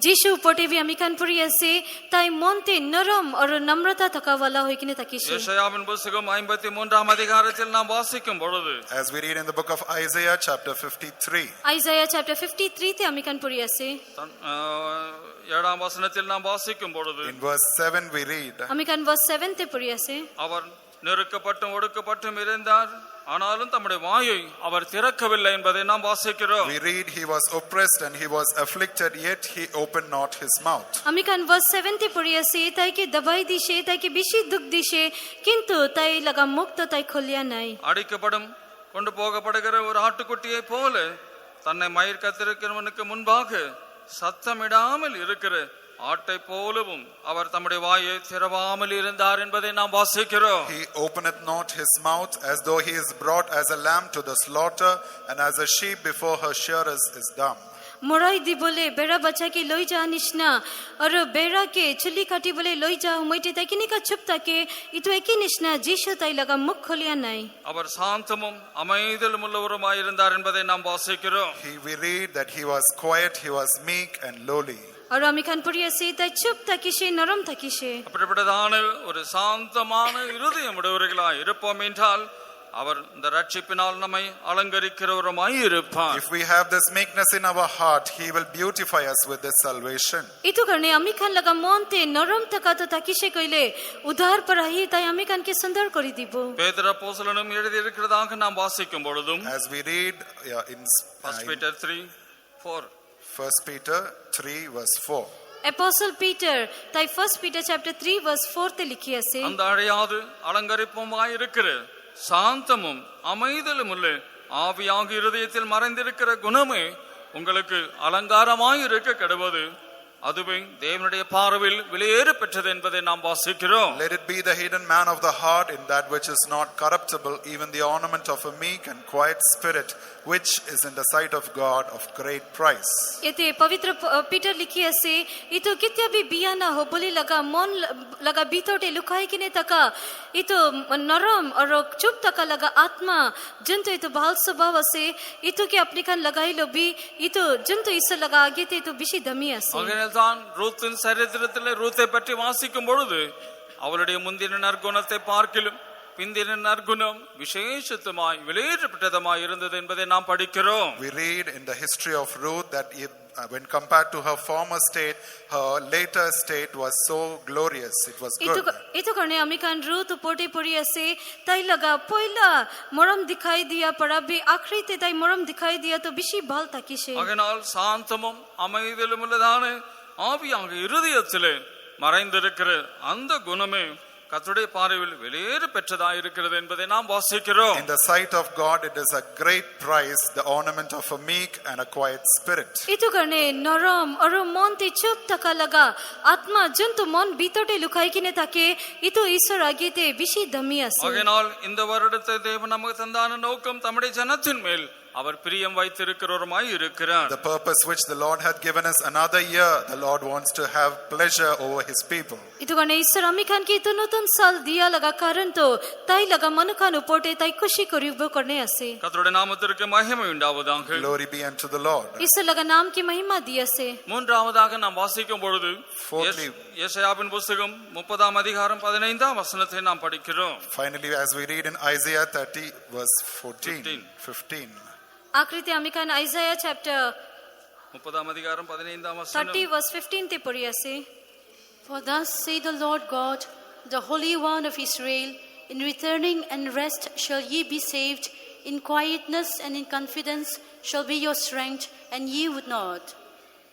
जीशु पोटे भी अमिकान पढ़िया से ताई मनते नरम और नम्रता तका वाला होई किने ताकिशे. ஏசாயாவின் புத்தகம் 53ஆம் அதிகாரத்தில் நாம் வாசிக்கும் பொழுது As we read in the book of Isaiah chapter 53. आइजाया chapter 53 ते अमिकान पढ़िया से 7ஆம் வசனத்தில் நாம் வாசிக்கும் பொழுது In verse 7 we read, अमिकान verse 7 ते पढ़िया से அவர் நெருக்கப்பட்டும் ஒடுக்கப்பட்டும் இருந்தார், ஆனாலும் தம்முடைய வாயை அவர் திறக்கவில்லை என்பதை நாம் வாசிக்கிறோம். We read he was oppressed and he was afflicted, yet he opened not his mouth. हामी खान verse 70 पढ़ी आसे ताई के दवाई दिशे ताई के बिशी दुख दिशे किंतु ताई लगा मुक्त ताई खोलिया नहीं. அடிக்கப்படும் கொண்டு போகப்படுகிற ஒரு ஆட்டுக்குட்டியை போல தன்னை மயிர் கத்திருக்கிறவனுக்கு முன்பாக சத்தமிடாமல் இருக்கிற ஆட்டை போலவும் அவர் தம்முடைய வாயை திறவாமல் இருந்தார் என்பதை நாம் வாசிக்கிறோம். He openeth not his mouth, as though he is brought as a lamb to the slaughter, and as a sheep before her shearers is dumb. मोराई दी बोले बेड़ा बचा के लोई जा निशना और बेड़ा के चुली काटी बोले लोई जा मोइटे ताकि निका चुप ताके इतो एकी निशना जीशु ताई लगा मुख खोलिया नहीं. அவர் சாந்தமும் அமைதலும் உள்ளவருமாய் இருந்தார் என்பதை நாம் வாசிக்கிறோம். We read that he was quiet, he was meek and lowly. और हामी खान पढ़ी आसे ताई चुप ताकि शे नरम ताकि शे. அப்படிப்பட்டதான ஒரு சாந்தமான இருதயம் உடையவர்களாய் இருப்போம் என்றால் அவர் இந்த ரட்சிப்பினால் நம்மை அலங்கரிக்கிறவருமாய் இருப்பார். If we have this meekness in our heart, he will beautify us with this salvation. इतो करने हामी खान लगा मन ते नरम तका तो ताकि शे कइले उधार पराही ताई हामी खान के सुंदर करी दिबो. பேதுரு அப்போஸ்தலனும் எழுதி இருக்கிறதாக நாம் வாசிக்கும் பொழுதும் As we read in 1 Peter 3:4 1 Peter 3 verse 4. Apostle Peter ताई 1 Peter chapter 3 verse 4 ते लिखी आसे. அந்த அழையாது அலங்கரிப்புமாய் இருக்கிற சாந்தமும் அமைதலும் உள்ள ஆவியாக இருதயத்தில் மறைந்திருக்கிற குணமே உங்களுக்கு அலங்காரமாய் இருக்க கடவுது. அதுவே தேவனுடைய பார்வையில் விலையேற பெற்றது என்பதை நாம் வாசிக்கிறோம். Let it be the hidden man of the heart in that which is not corruptible, even the ornament of a meek and quiet spirit, which is in the sight of God of great price. यते पवित्र Peter लिखी आसे इतो कित्या भी बिया ना हो बोली लगा मन लगा बीतोटे लुकाई किने तका इतो नरम और चुप तका लगा आत्मा जंतु इतो बाल स्वभाव आसे इतो के अपने कान लगाई लो भी इतो जंतु इस लगा आगे ते इतो बिशी दमी आसे. ஆகையால்தான் ரூத்தின் சரித்திரத்திலே ரூத்தை பற்றி வாசிக்கும் பொழுது அவளுடைய முந்தின நற்குணத்தை பார்க்கிலும் பிந்தின நற்குணம் விசேஷத்துமாய் விலையேறப்பட்டதுமாய் இருந்தது என்பதை நாம் படிக்கிறோம். We read in the history of Ruth that when compared to her former state, her later state was so glorious. It was good. इतो करने हामी कान रूत पोटे पड़ी आसे ताई लगा पहिला मरम दिखाई दिया पर अभी आखिरी ते ताई मरम दिखाई दिया तो बिशी बाल ताकि शे. ஆகையால் சாந்தமும் அமைதலும் உள்ளதான ஆவியாக இருதயத்திலே மறைந்திருக்கிற அந்த குணமே கர்த்தருடைய பார்வையில் விலையேற பெற்றதாய் இருக்கிறது என்பதை நாம் வாசிக்கிறோம். In the sight of God, it is a great price, the ornament of a meek and a quiet spirit. इतो करने नरम और मन ते चुप तका लगा आत्मा जंतु मन बीतोटे लुकाई किने ताके इतो ईश्वर आगे ते बिशी दमी आसे. ஆகையால் இந்த வருடத்தை தேவன் நமக்கு தந்தான நோக்கம் தம்முடைய ஜனத்தின் மேல் அவர் பிரியம் வைத்திருக்கிறவருமாய் இருக்கிறார். The purpose which the Lord had given us another year, the Lord wants to have pleasure over his people. इतो करने ईश्वर हामी खान के इतो नूतन साल दिया लगा कारण तो ताई लगा मन खान उपोटे ताई खुशी करिबो करने आसे. கர்த்தருடைய நாமத்திற்கு மகிமை உண்டாவதாக. Glory be unto the Lord. ईश्वर लगा नाम की महिमा दिया से. மூன்றாவதாக நாம் வாசிக்கும் பொழுது Fourthly, ஏசாயாவின் புத்தகம் 30ஆம் அதிகாரம் 15ஆம் வசனத்தை நாம் படிக்கிறோம். finally, as we read in Isaiah 30 verse 15. आकृति हामी खान आइजाया चैप्टर 30ஆம் அதிகாரம் 15ஆம் வசனம். 30 verse 15 ते पढ़ी आसे. For thus say the Lord God, the Holy One of Israel, in returning and rest shall ye be saved, in quietness and in confidence shall be your strength, and ye would not.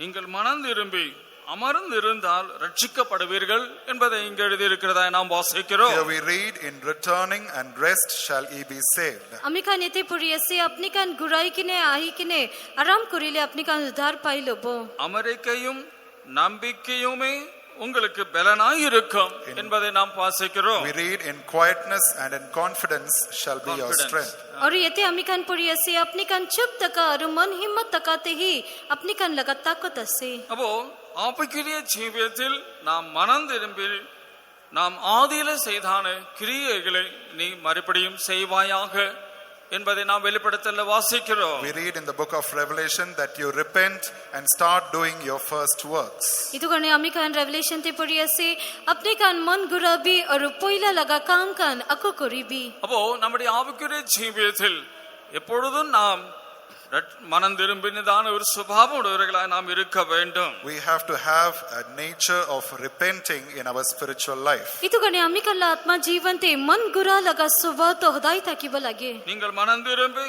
நீங்கள் மனம் திரும்பி அமர்ந்திருந்தால் ரட்சிக்கப்படுவீர்கள் என்பதை இங்கு எழுதியிருக்கிறதா நாம் வாசிக்கிறோம். Here we read, in returning and rest shall ye be saved. हामी खान येते पढ़ी आसे अपनी कान गुराई किने आई किने आराम करिले अपनी कान उद्धार पाई लोबो. அமெரிக்கையும் நம்பிக்கையுமே உங்களுக்கு பலனாய் இருக்கும் என்பதை நாம் வாசிக்கிறோம். We read, in quietness and in confidence shall be your strength. और येते हामी कान पढ़ी आसे अपनी कान चुप तका और मन हिम्मत तकाते ही अपनी कान लगा ताकत आसे. அப்போ ஆவிக்குரிய ஜீவியத்தில் நாம் மனம் திரும்பி நாம் ஆதியில செய்தான கிரியைகளை நீ மறுபடியும் செய்வாயாக என்பதை நாம் வெளிப்படுத்தல வாசிக்கிறோம். We read in the book of Revelation that you repent and start doing your first works. इतो करने हामी कान रेवलेशन ते पढ़ी आसे अपनी कान मन गुराबी और पहिला लगा काम कान अको करिबी. அப்போ நம்முடைய ஆவிக்குரிய ஜீவியத்தில் எப்பொழுதும் நாம் மனம் திரும்பினதான ஒரு சுபாவம் உடையவர்களாய் நாம் இருக்க வேண்டும். We have to have a nature of repenting in our spiritual life. itu gane amikalla atma jeevante man gura laga swabhav to hodai thakiba lage. நீங்கள் மனம் திரும்பி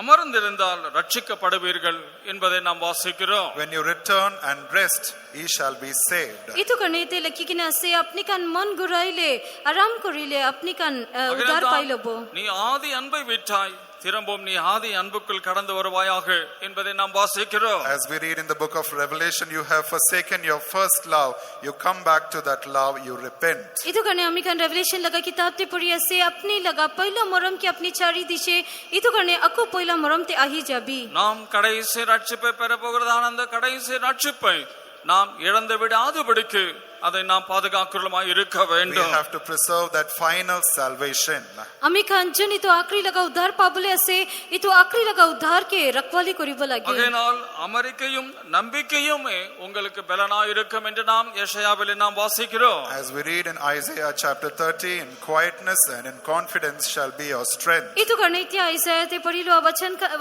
அமர்ந்திருந்தால் ரட்சிக்கப்படுவீர்கள் என்பதை நாம் வாசிக்கிறோம். When you return and rest, ye shall be saved. itu gane te lekikina ase apni kan man guraile aram korile apni kan udhar pailobo. நீ ஆதி அன்பை விட்டாய், திரும்பவும் நீ ஆதி அன்புக்குள் கடந்து வருவாயாக என்பதை நாம் வாசிக்கிறோம். As we read in the book of Revelation, you have forsaken your first love. You come back to that love, you repent. itu gane amikan revelation laga kitab te puri ase apni laga पहिला मरम के अपनी चारी दिशे itu gane aku पहिला मरम te ahi jabi. நாம் கடைசி ரட்சிப்பை பெற போகிறதான அந்த கடைசி ரட்சிப்பை நாம் இழந்து விடாதபடிக்கு அதை நாம் பாதுகாக்கிறோமாய் இருக்க We வேண்டும். have to preserve that final salvation. amikan jun itu akri laga udhar pabule ase itu akri laga udhar ke rakwali koriba lage. அதனால் அமெரிக்கையும் நம்பிக்கையுமே உங்களுக்கு பலனாய் இருக்கும் என்று நாம் எசாயாவிலே நாம் வாசிக்கிறோம். As we read in Isaiah chapter 30, in quietness and in confidence shall be your strength. itu gane itya isaiah te parilu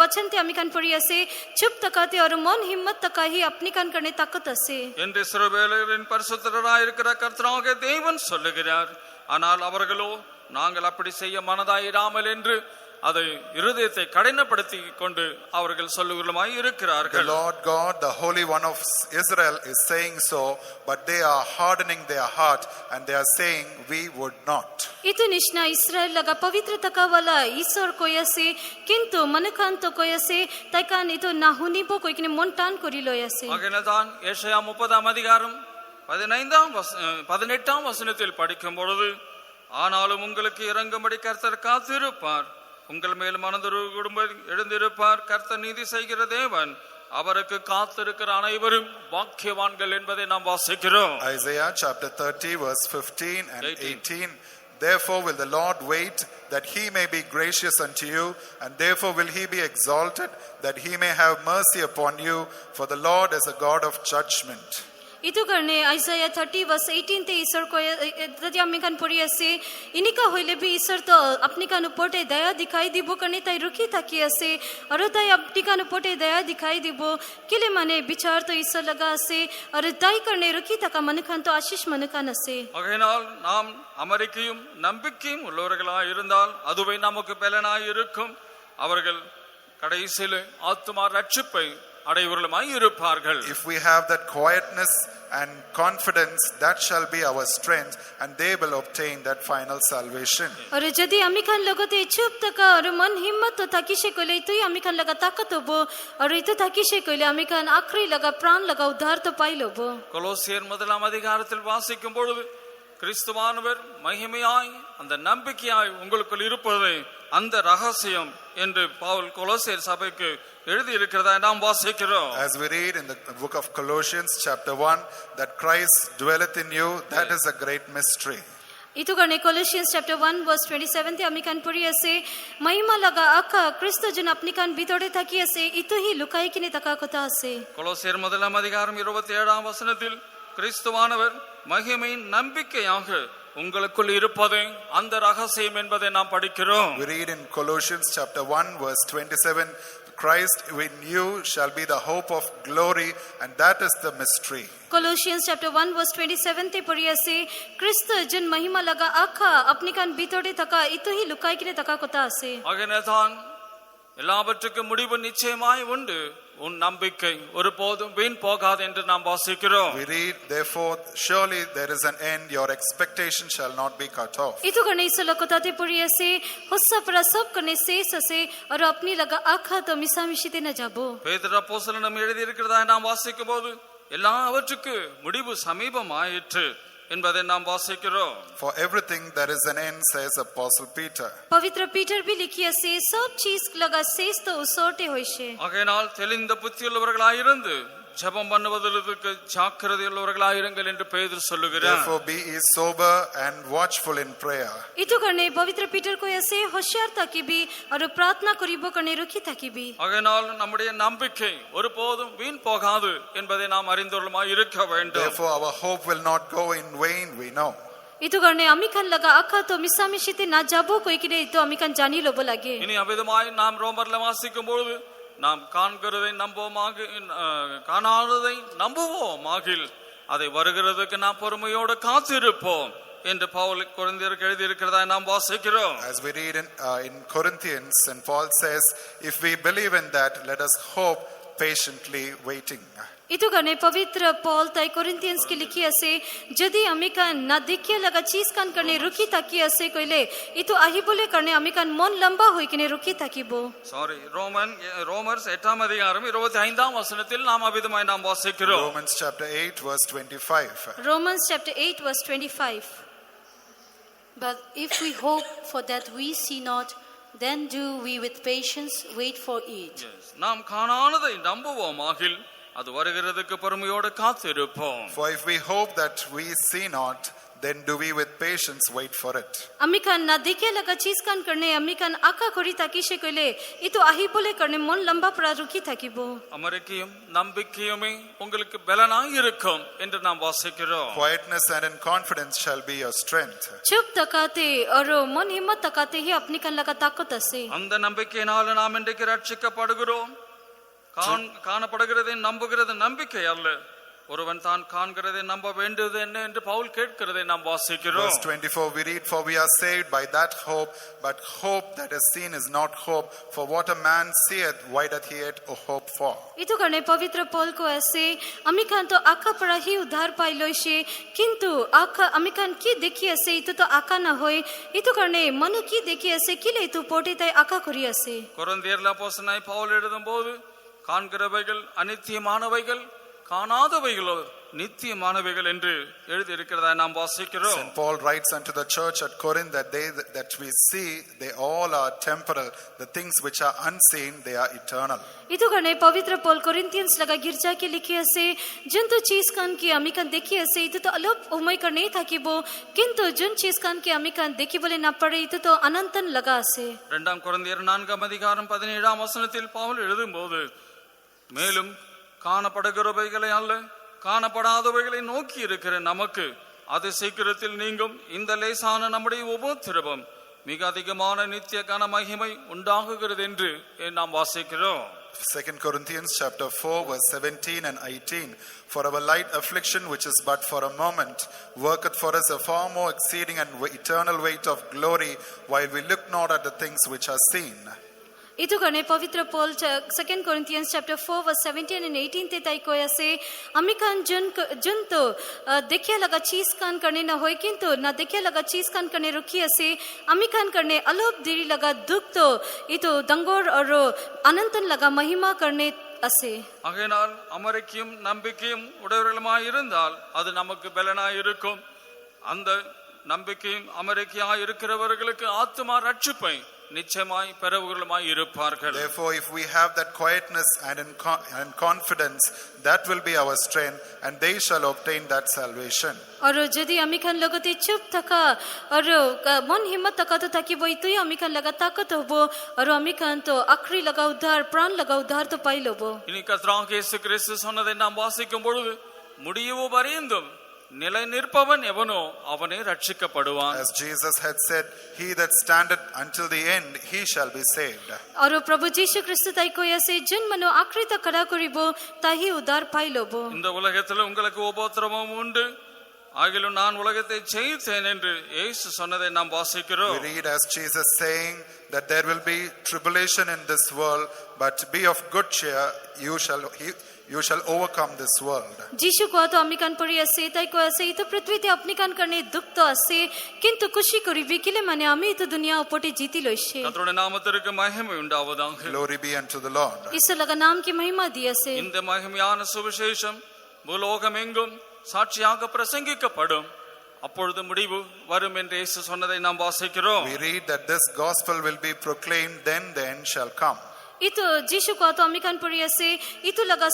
vachan te amikan puri ase chup takate aur mon himmat takahi apni kan karne takat ase. என்று இஸ்ரவேலரின் பரிசுத்தராய் இருக்கிற கர்த்தராகிய தேவன் சொல்லுகிறார். ஆனால் அவர்களோ நாங்கள் அப்படி செய்ய மனதாயிராமல் என்று அதை இருதயத்தை கடினப்படுத்தி கொண்டு அவர்கள் சொல்லுகிறமாய் The இருக்கிறார்கள். Lord God, the Holy One of Israel, is saying so, but they are hardening their heart and they are saying, we would not. itu nishna israel laga pavitra takawala isor koyase kintu manakan to koyase taikan itu nahuni bo koikine mon tan kori loyase. ஆகையினால்தான் ஏசாயா 30ஆம் அதிகாரம் 18ஆம் வசனத்தில் படிக்கும் பொழுது, ஆனாலும் உங்களுக்கு இறங்கும்படி கர்த்தர் காத்திருப்பார், உங்கள் மேல் மனதுருகும்படி எழுந்திருப்பார், கர்த்தர் நீதி செய்கிற தேவன், அவருக்கு காத்திருக்கிற அனைவரும் பாக்கியவான்கள் என்பதை நாம் வாசிக்கிறோம். Isaiah chapter 30 verse 15 and 18. Therefore will the Lord wait that he may be gracious unto you, and therefore will he be exalted that he may have mercy upon you, for the Lord is a God of judgment. itu garne isaiah 30 verse 18 te isor ko tadi amikan puri ase inika hoile bi isor to apni kan upote daya dikhai dibo karne tai ruki thaki ase aru tai apni kan upote daya dikhai dibo kile mane bichar to isor laga ase aru dai karne ruki thaka mankan to ashish mankan ase. ஆகையினால் நாம் அமெரிக்கையும் நம்பிக்கையும் உள்ளவர்களாய் இருந்தால் அதுவே நமக்கு பலனாய் இருக்கும். அவர்கள் கடைசியில் ஆத்துமா ரட்சிப்பை அடைவர்களுமாய் இருப்பார்கள். If we have that quietness and confidence, that shall be our strength, and they will obtain that final salvation. aru jodi amikan logote chup taka aru man himmat to thakise kole itu amikan laga takat hobo aru itu thakise kole amikan akri laga pran laga udhar to pailobo. கொலோசியர் 1ஆம் அதிகாரத்தில் வாசிக்கும் பொழுது, கிறிஸ்துவானவர் மகிமையாய் அந்த நம்பிக்கையாய் உங்களுக்குள் இருப்பது அந்த ரகசியம் என்று பவுல் கொலோசியர் சபைக்கு எழுதி இருக்கிறதா நாம் வாசிக்கிறோம். As we read in the book of Colossians chapter 1 that Christ dwelleth in you, that is a great mystery. itu garne Colossians chapter 1 verse 27 te amikan puri ase mahima laga akka Kristo jun apni kan bitore thaki ase itu hi lukai kine taka kotha ase. கொலோசியர் 1ஆம் அதிகாரம் 27ஆம் வசனத்தில் கிறிஸ்துவானவர் மகிமையின் நம்பிக்கையாக உங்களுக்குள் இருப்பது அந்த ரகசியம் என்பதை நாம் படிக்கிறோம். We read in Colossians chapter 1 verse 27, Christ in you shall be the hope of glory, and that is the mystery. Colossians chapter 1 verse 27 te puri ase Kristo jun mahima laga akka apni kan bitore thaka itu hi lukai kine taka kotha ase. ஆகையினால்தான் எல்லாவற்றுக்கும் முடிவு நிச்சயமாய் உண்டு, உன் நம்பிக்கை ஒருபோதும் வீண் போகாது என்று நாம் வாசிக்கிறோம். We read, therefore surely there is an end, your expectation shall not be cut off. itu garne isolo kotha te puri ase hossa para sab karne ses ase aru apni laga akka to misa mishite na jabo. பேதுரு அப்போஸ்தலன் எழுதி இருக்கிறதா நாம் வாசிக்கும் போது, எல்லாவற்றுக்கு முடிவு சமீபமாயிற்று என்பதை நாம் வாசிக்கிறோம். For everything there is an end, says Apostle Peter. पवित्र पीटर भी लिखी ase सब चीज लगा शेष तो उसोटे होइसे. ஆகையினால் தெளிந்த புத்தியுள்ளவர்களாயிருந்து ஜெபம் பண்ணுவதற்கு ஜாக்கிரதையுள்ளவர்களாயிருங்கள் என்று பேதுரு சொல்லுகிறார். Therefore be ye sober and watchful in prayer. itu garne पवित्र पीटर को ऐसे होशियार ताकि भी और प्रार्थना करिबो करने रुकी ताकि भी. ஆகையினால் நம்முடைய நம்பிக்கை ஒருபோதும் வீண் போகாது என்பதை நாம் அறிந்தவர்களாய் இருக்க வேண்டும். Therefore our hope will not go in vain, we know. itu garne amikan laga akka to misamishite na jabo koi kine itu amikan jani lobo lage. இனி அவ்விதமாய் நாம் ரோமர்ல வாசிக்கும் பொழுது, நாம் காண்கிறதை நம்புவோமாக, காணாததை நம்புவோம் ஆகில் அதை வருகிறதுக்கு நாம் பொறுமையோடு காத்திருப்போம் என்று பவுல் கொரிந்தியருக்கு எழுதியிருக்கிறதா நாம் வாசிக்கிறோம். As we read in Corinthians, and Paul says, if we believe in that, let us hope patiently waiting. इतो गर्ने पवित्र पौल ताई कोरिन्थियंस की लिखी असे जदि अमिकान ना देखिए लगा चीज कान करने रुकी ताकि असे कोइले इतो आही बोले करने अमिकान मन लंबा होई किने रुकी ताकि बो சாரி ரோமர்ஸ் 8ஆம் அதிகாரம் 25ஆம் வசனத்தில் நாம் அபிதமாய் நாம் வாசிக்கிறோம். Romans chapter 8 verse 25. Romans chapter 8 verse 25. But if we hope for that we see not, then do we with patience wait for it. Yes. நாம் காணாததை நம்புவோம் ஆகில் அது வருகிறதுக்கு பொறுமையோடு காத்திருப்போம். For if we hope that we see not, then do we with patience wait for it. अमिकान ना देखिए लगा चीज कान करने अमिकान आका कोरी ताकि से कोइले इतो आही बोले करने मन लंबा पड़ा रुकी ताकि बो அமரக்கியம் நம்பிக்கையுமே உங்களுக்கு பலனாய் இருக்கும் என்று நாம் வாசிக்கிறோம். Quietness and confidence shall be your strength. चुप तकाते और मन हिम्मत तकाते ही अपनी कान लगा ताकत असे அந்த நம்பிக்கையினால நாம் இன்றைக்கு ரட்சிக்கப்படுகிறோம். காணப்படுகிறதை நம்புகிறது நம்பிக்கை அல்ல, ஒருவன் தான் காண்கிறதை நம்ப வேண்டியது என்ன என்று பவுல் கேட்கிறதை நாம் வாசிக்கிறோம். Verse 24 we read, for we are saved by that hope, but hope that is seen is not hope, for what a man seeth why doth he yet hope for. इतो गर्ने पवित्र पौल को ऐसे अमिकान तो आका पड़ा ही उद्धार पाइलो छे किंतु आका अमिकान की देखी असे इतो तो आका ना होय इतो गर्ने मनु की देखी असे किले इतो पोटे ताई आका करी असे கொரிந்தியர்ல அப்போஸ்தலனாய் பவுல் எழுதும்போது காண்கிறவைகள் அநித்தியமானவைகள் காணாதவைகளோ நித்தியமானவைகள் என்று எழுதி இருக்கிறதா நாம் வாசிக்கிறோம். St. Paul writes unto the church at Corinth that that we see they all are temporal, the things which are unseen they are eternal. इतो गर्ने पवित्र पौल कोरिन्थियंस लगा गिरजा के लिखी असे जुन तो चीज कान की अमिकान देखी असे इतो तो अलोप उमय करने ताकि बो किंतु जुन चीज कान की अमिकान देखी बोले ना पड़े इतो तो अनंतन लगा असे. 2 கொரிந்தியர் 4ஆம் அதிகாரம் 17ஆம் வசனத்தில் பவுல் எழுதும்போது மேலும் காணப்படுகிறவைகளை அல்ல காணப்படாதவைகளை நோக்கி இருக்கிற நமக்கு அது சீக்கிரத்தில் நீங்கும் இந்த லேசான நம்முடைய உபத்திரவம் மிக அதிகமான நித்திய கன மகிமை உண்டாகுகிறது என்று நாம் வாசிக்கிறோம். 2 Corinthians chapter 4 verse 17 and 18, for our light affliction which is but for a moment worketh for us a far more exceeding and eternal weight of glory, while we look not at the things which are seen. इतो गर्ने पवित्र Paul 2 Corinthians chapter 4 verse 17 and 18 ते ताई को ऐसे अमिकान जुन तो देखिए लगा चीज कान करने ना होय किंतु ना देखिए लगा चीज कान करने रुकी असे अमिकान करने अलोप देरी लगा दुख तो इतो दंगोर और अनंतन लगा महिमा करने असे. ஆகையால் அமரக்கியம் நம்பிக்கையும் உடையவர்களுமாய் இருந்தால் அது நமக்கு பலனாய் இருக்கும். அந்த நம்பிக்கையும் அமரக்கியாய் இருக்கிறவர்களுக்கு ஆத்துமா ரட்சிப்பை நிச்சயமாய் பெறவர்களுமாய் இருப்பார்கள். Therefore if we have that quietness and confidence, that will be our strength, and they shall obtain that salvation. और यदि अमिकान लगते चुप थका और मन हिम्मत तका तो ताकि वो इतो ही अमिकान लगा ताकत होबो और अमिकान तो आखरी लगा उद्धार प्राण लगा उद्धार तो पाई लोबो. இனி கர்த்தராகிய இயேசு கிறிஸ்து சொன்னதை நாம் வாசிக்கும் பொழுது முடியவோ பரியந்தும் நிலை நிற்பவன் எவனோ அவனே ரட்சிக்கப்படுவான். As Jesus had said, he that standeth until the end, he shall be saved. और प्रभु यीशु क्रिस्त ताई को ऐसे जन मनो आखरी तक खड़ा करिबो ताही उद्धार पाई लोबो. இந்த உலகத்தில் உங்களுக்கு உபத்திரவம் உண்டு ஆகிலும் நான் உலகத்தை ஜெயித்தேன் என்று இயேசு சொன்னதை நாம் வாசிக்கிறோம். We read as Jesus saying that there will be tribulation in this world, but be of good cheer, you shall overcome this world. जीशु को तो अमिकान पड़ी असे ताई को ऐसे इतो पृथ्वी ते अपनी कान करने दुख तो असे किंतु खुशी करी विकिले माने आमी तो दुनिया उपोटे जीती लोशे. கர்த்தருடைய நாமத்திற்கு மகிமை உண்டாவதாக. Glory be unto the Lord. इस लगा नाम की महिमा दी असे. இந்த மகிமையான சுவிசேஷம் பூலோகமெங்கும் சாட்சியாக பிரசங்கிக்கப்படும், அப்பொழுது முடிவு வரும் என்று இயேசு சொன்னதை நாம் வாசிக்கிறோம். We read that this gospel will be proclaimed, then the end shall come. इतो जीशु को तो अमिकान पड़ी असे इतो लगा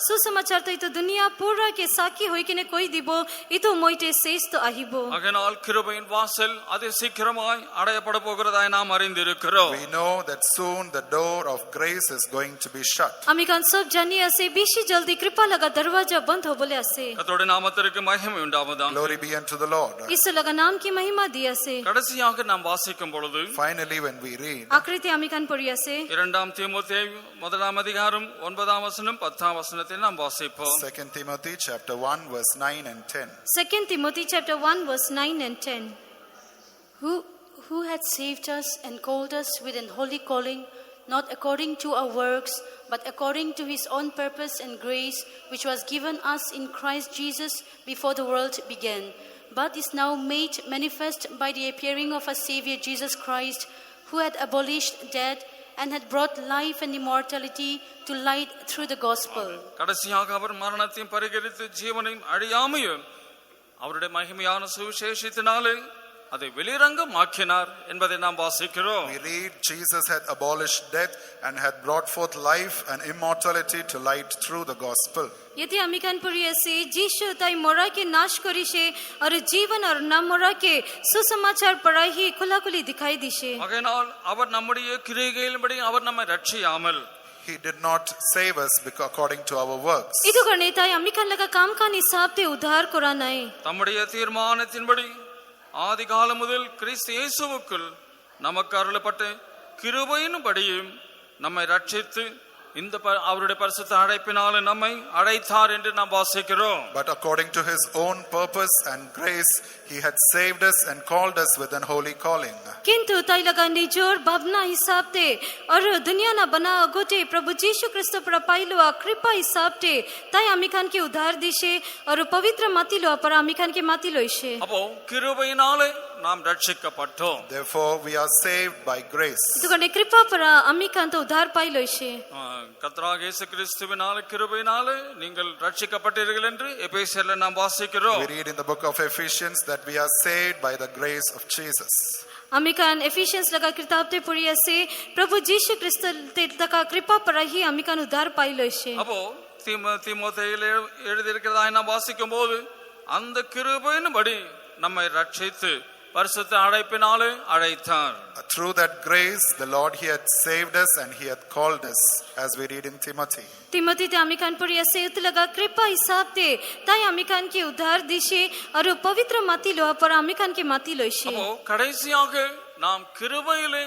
सुसमाचार तो इतो दुनिया पूरा के साकी होई किने कोई दिबो इतो मोइटे शेष तो आहिबो. ஆகையால் கிருபையின் வாசல் அதி சீக்கிரமாய் அடையப்பட போகிறதாய் நாம் அறிந்திருக்கிறோம். We know that soon the door of grace is going to be shut. अमिकान सब जानी असे बेशी जल्दी कृपा लगा दरवाजा बंद हो बोले असे. கர்த்தருடைய நாமத்திற்கு மகிமை உண்டாவதாக. Glory be unto the Lord. इस लगा नाम की महिमा दी असे. கடைசியாக நாம் வாசிக்கும் பொழுது Finally when we read, आकृति अमिकान amikan poriase. 2 தீமோத்தேயு 1 அதிகாரம் 9 வசனம் 10 வசனத்தை நாம் வாசிப்போம். 2 Timothy chapter 1 verse 9 and 10. 2 Timothy chapter 1 verse 9 and 10. Who had saved us and called us with an holy calling, not according to our works, but according to his own purpose and grace, which was given us in Christ Jesus before the world began, but is now made manifest by the appearing of our Savior Jesus Christ, who had abolished death and had brought life and immortality to light through the gospel. கடைசியாக அவர் மரணத்தையும் பரிகரித்து ஜீவனையும் அழியாமையும் அவருடைய மகிமையான சுவிசேஷத்தினாலே அதை வெளிரங்கமாக்கினார் என்பதை நாம் வாசிக்கிறோம். We read Jesus had abolished death and had brought forth life and immortality to light through the gospel. यदि amikan poriase jishu tai mora ke nash karise aru jeevan aru na mora ke susamachar padai khulakuli dikhai dishe. ஆகையினால் அவர் நம்முடைய கிரியைகளின்படி அவர் நம்மை ரட்சியாமல் He did not save us according to our works. idu garne tai amikan laga kaam ka hisab te udhar kora nai. தம்முடைய தீர்மானத்தின்படி ஆதி காலம் முதல் கிறிஸ்து இயேசுவுக்குள் நமக்கு அருளப்பட்ட கிருபையின்படியும் நம்மை ரட்சித்து இந்த அவருடைய பரிசுத்த அழைப்பினாலே நம்மை அழைத்தார் என்று நாம் வாசிக்கிறோம். But according to his own purpose and grace, he had saved us and called us with an holy calling. किंतु ताई लगा निजोर भावना हिसाब ते और दुनिया ना बना गोटे प्रभु जीशु क्रिस्त पर पाइलो कृपा हिसाब ते ताई अमिकान के उद्धार दिशे और पवित्र मातिलो पर अमिकान के मातिलो इशे. அப்போ கிருபையினாலே நாம் ரட்சிக்கப்பட்டோம். Therefore we are saved by grace. तो कने कृपा पर अमिकान तो उद्धार पाइलो इशे. கர்த்தராகிய இயேசு கிறிஸ்துவினாலே கிருபையினாலே நீங்கள் ரட்சிக்கப்பட்டீர்கள் என்று எபேசியர்ல நாம் வாசிக்கிறோம். We read in the book of Ephesians that we are saved by the grace of Jesus. अमिकान एफिशियंस लगा किताब ते पढ़िया से प्रभु जीशु क्रिस्त ते तका कृपा पर ही अमिकान उद्धार पाइलो इशे. அப்போ தீமோத்தேயுல எழுதியிருக்கிறதை நாம் வாசிக்கும் போது அந்த கிருபையின்படி நம்மை ரட்சித்து பரிசுத்த அழைப்பினாலே அழைத்தார். Through that grace the Lord he had saved us and he had called us, as we read in Timothy. Timothy ते अमिकान पढ़िया से उत लगा कृपा हिसाब ते ताई अमिकान के उद्धार दिशे और पवित्र माती लो पर अमिकान के माती लो इशे. அப்போ கடைசியாக நாம் கிருபையிலே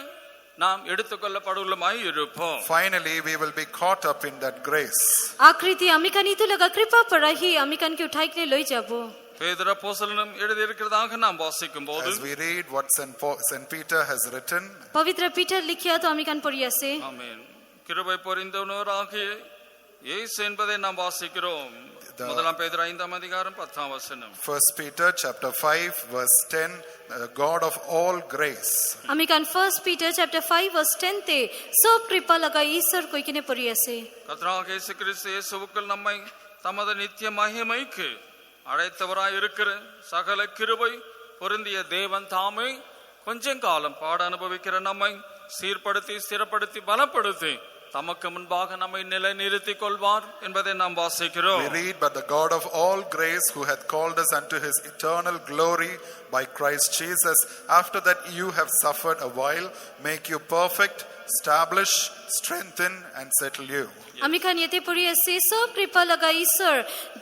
நாம் எடுத்துக்கொள்ளப்படுவதுமாய் இருப்போம். Finally we will be caught up in that grace. आकृति अमिकान इतु लगा कृपा पर ही अमिकान के उठाई के लोई जाबो. பேதுரு அப்போஸ்தலனும் எழுதியிருக்கிறதாக நாம் வாசிக்கும் போது As we read what St. Peter has written, पवित्र पीटर लिखिया तो अमिकान पढ़िया से ஆமென். கிருபை பொரிந்தவராகிய இயேசு என்பதை நாம் வாசிக்கிறோம். முதலாம் பேதுரு 5 அதிகாரம் 10 வசனம். 1 Peter chapter 5 verse 10, the God of all grace. अमिकान 1 Peter chapter 5 verse 10 ते सब कृपा लगा ईश्वर कोई किने पढ़िया से. கர்த்தராகிய இயேசு கிறிஸ்து இயேசுவுக்குள் நம்மை தமது நித்திய மகிமைக்கு அழைத்தவராய் இருக்கிற சகல கிருபை பொருந்திய தேவன் தாமே கொஞ்சம் காலம் பாட அனுபவிக்கிற நம்மை சீர்படுத்தி ஸ்திரப்படுத்தி பலப்படுத்தி தமக்கு முன்பாக நம்மை நிலைநிறுத்திக் கொள்வார் என்பதை நாம் வாசிக்கிறோம். We read, but the God of all grace, who hath called us unto his eternal glory by Christ Jesus, after that you have suffered a while, make you perfect, establish, strengthen and settle you. अमिकान येते पढ़िया से सब कृपा लगा ईश्वर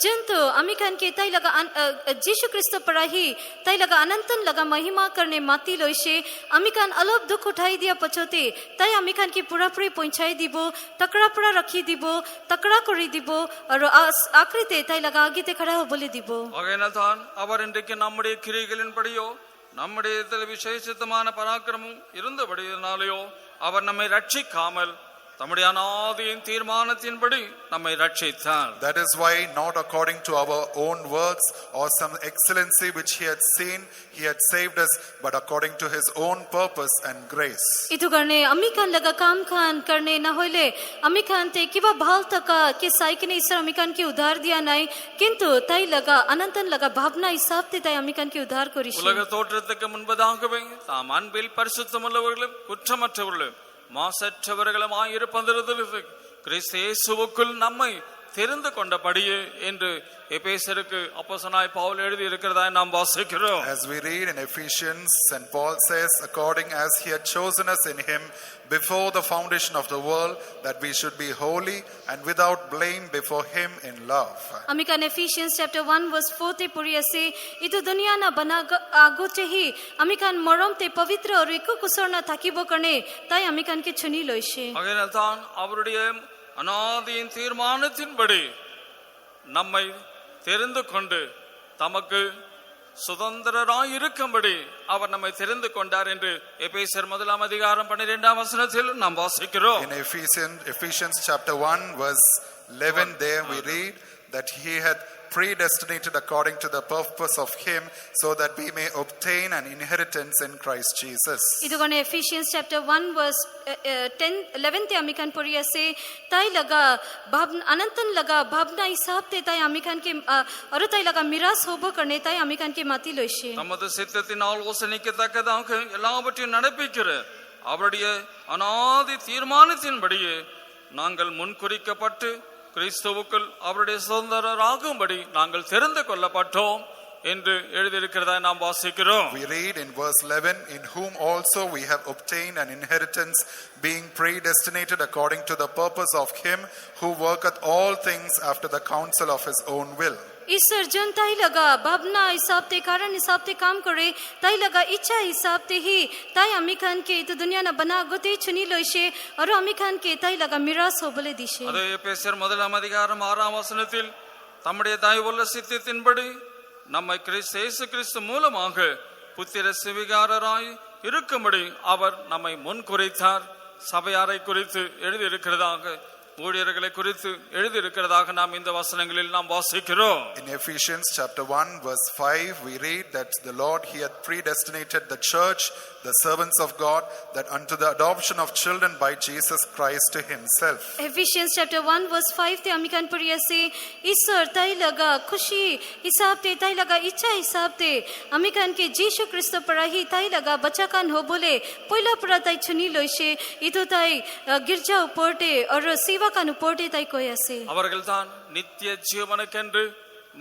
जंतु अमिकान के ताई लगा जीशु क्रिस्त पर ही ताई लगा अनंतन लगा महिमा करने माती लोइशे अमिकान अलोप दुख उठाई दिया पछोते ताई अमिकान की पूरा पूरी पहुंचाई दिबो तकड़ा पड़ा रखी दिबो तकड़ा करी दिबो और आकृते ताई लगा आगे ते खड़ा हो बोले दिबो. ஆகையினால் தான் அவர் இன்றைக்கு நம்முடைய கிரியைகளின்படியோ நம்முடைய விசேஷித்தமான பராக்கிரமும் இருந்தபடியினாலேயோ அவர் நம்மை ரட்சிக்காமல் தம்முடைய அநாதியின் தீர்மானத்தின்படி நம்மை ரட்சித்தார். That is why, not according to our own works or some excellency which he had seen, he had saved us, but according to his own purpose and grace. इतु करने अमिकान लगा काम खान करने न होले अमिकान ते किवा भाव तका के साइकिने ईश्वर अमिकान की उद्धार दिया नहीं किंतु ताई लगा अनंतन लगा भावना हिसाब ते ताई अमिकान की उद्धार करिशे. உலக தோற்றத்துக்கு முன்பதாகவே தாம் அன்பில் பரிசுத்தமுள்ளவர்களும் குற்றமற்றவர்களும் மாசற்றவர்களுமாய் இருப்பதிலிருந்து கிறிஸ்து இயேசுவுக்குள் நம்மை தெரிந்து கொண்டபடியே என்று எபேசருக்கு அப்போஸ்தலனாய் பவுல் எழுதி இருக்கிறதா நாம் வாசிக்கிறோம். As we read in Ephesians, St. Paul says, according as he had chosen us in him before the foundation of the world, that we should be holy and without blame before him in love. हामी kan Ephesians chapter 1 verse 4 te puri ase itu dunia na bana ago chahi हामी kan morom te pavitra aru ekku kusarna thakibo karne tai हामी kan ke chuni loise. ஆகையால் தான் அவருடைய அநாதியின் தீர்மானத்தின்படி நம்மை தெரிந்து கொண்டு தமக்கு சுதந்திரராய் இருக்கும்படி அவர் நம்மை தெரிந்து கொண்டார் என்று எபேசியர் 1 அதிகாரம் 12 வசனத்தில் நாம் வாசிக்கிறோம். In Ephesians chapter 1 verse 11, there we read that he had predestinated according to the purpose of him, so that we may obtain an inheritance in Christ Jesus. Itu kan Ephesians chapter 1 verse 11 te हामी kan puri ase tai laga bhavna anantan laga bhavna hisab te tai हामी kan ke aru tai laga miras hobo karne tai हामी kan ke mati loise. தமது சித்தத்தின் ஆலோசனைக்கு தக்கதாக எல்லாவற்றையும் நடப்பிக்கிற அவருடைய அநாதி தீர்மானத்தின்படியே நாங்கள் முன்குறிக்கப்பட்டு கிறிஸ்துவுக்குள் அவருடைய சுதந்திரராகும்படி நாங்கள் தெரிந்து கொள்ளப்பட்டோம் என்று எழுதியிருக்கிறதா நாம் வாசிக்கிறோம். We read in verse 11, in whom also we have obtained an inheritance, being predestinated according to the purpose of him who worketh all things after the counsel of his own will. ईश्वर जन ताई लगा भावना हिसाब ते कारण हिसाब ते काम करे ताई लगा इच्छा हिसाब ते ही ताई हामी खान के तो दुनिया ना बना गोते चुनी लोइशे और हामी खान के ताई लगा मिरास हो बोले दिशे. அதே எபேசியர் 1 அதிகாரம் 6 வசனத்தில் தம்முடைய தயவுள்ள சித்தத்தின்படி நம்மை இயேசு கிறிஸ்து மூலமாக புத்திர சுவிகாரராய் இருக்கும்படி அவர் நம்மை முன்குறித்தார். சபையாரை குறித்து எழுதி இருக்கிறதாக ஊழியர்களை குறித்து எழுதி இருக்கிறதாக நாம் இந்த வசனங்களில் நாம் வாசிக்கிறோம். In Ephesians chapter 1 verse 5, we read that the Lord he had predestinated the church, the servants of God, that unto the adoption of children by Jesus Christ to himself. Ephesians chapter 1 verse 5 te हामी kan puri ase ईश्वर ताई लगा खुशी हिसाब ते ताई लगा इच्छा हिसाब ते हामी kan के यीशु ख्रिस्ट पराही ताई लगा बच्चा कान हो बोले पहिला परा ताई चुनी लोइशे इतो ताई गिरजा उपोटे और सेवा कान उपोटे ताई कोई ase. அவர்கள்தான் நித்திய ஜீவனுக்கென்று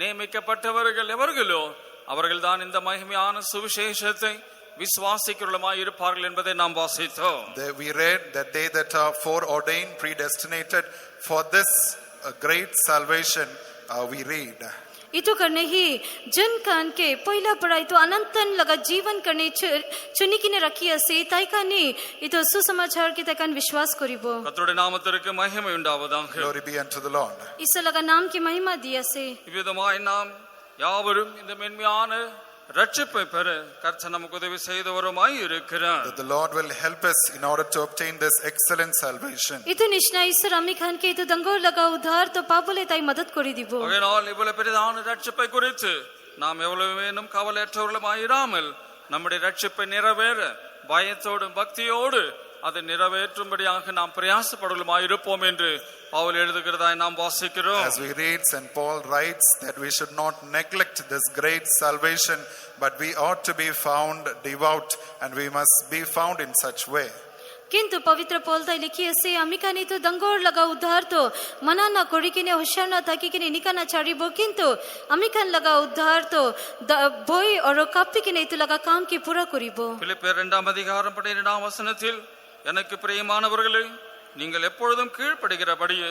நியமிக்கப்பட்டவர்கள் எவர்களோ அவர்கள்தான் இந்த மகிமையான சுவிசேஷத்தை விசுவாசிக்கிறவர்களாய் இருப்பார்கள் என்பதை நாம் வாசித்தோம். There we read that they that are foreordained, predestinated for this great salvation, we read. इतो करने ही जन कान के पहिला पढ़ाई तो अनंतन लगा जीवन करने चुनी किने रखी असे ताई कानी इतो सुसमाचार के ताई कान विश्वास करिबो. கர்த்தருடைய நாமத்திற்கு மகிமை உண்டாவதாக. Glory be unto the Lord. इस लगा नाम की महिमा दिया से இவ்விதமாய் நாம் யாவரும் இந்த மென்மையான ரட்சிப்பை பெற கர்த்தர் நமக்கு உதவி செய்தவருமாய் இருக்கிறார். That the Lord will help us in order to obtain this excellent salvation. इतो निश्ना ईश्वर अम्मी खान के इतो दंगोर लगा उधार तो पापोले ताई मदद करी दिबो. ஆகையால் இவ்வளவு பெரிதான ரட்சிப்பை குறித்து நாம் எவ்வளவு வேணும் கவலையற்றவர்களுமாய் இராமல் நம்முடைய ரட்சிப்பை நிறைவேற பயத்தோடும் பக்தியோடு அதை நிறைவேற்றும்படியாக நாம் பிரயாசப்படுவதுமாய் இருப்போம் என்று பவுல் எழுதுகிறதாய் நாம் வாசிக்கிறோம். As we read, St. Paul writes that we should not neglect this great salvation, but we ought to be found devout, and we must be found in such way. किंतु पवित्र पौल ताई लिखी असे अम्मी खान इतो दंगोर लगा उधार तो मना ना कोड़ी किने होशियार ना ताकि किने निकाना चारिबो किंतु अम्मी खान लगा उधार तो बोई और कापी किने इतो लगा काम की पूरा करिबो. பிலிப்பியர் 2 அதிகாரம் 12 வசனத்தில் எனக்கு பிரியமானவர்களே நீங்கள் எப்பொழுதும் கீழ்ப்படுகிறபடியே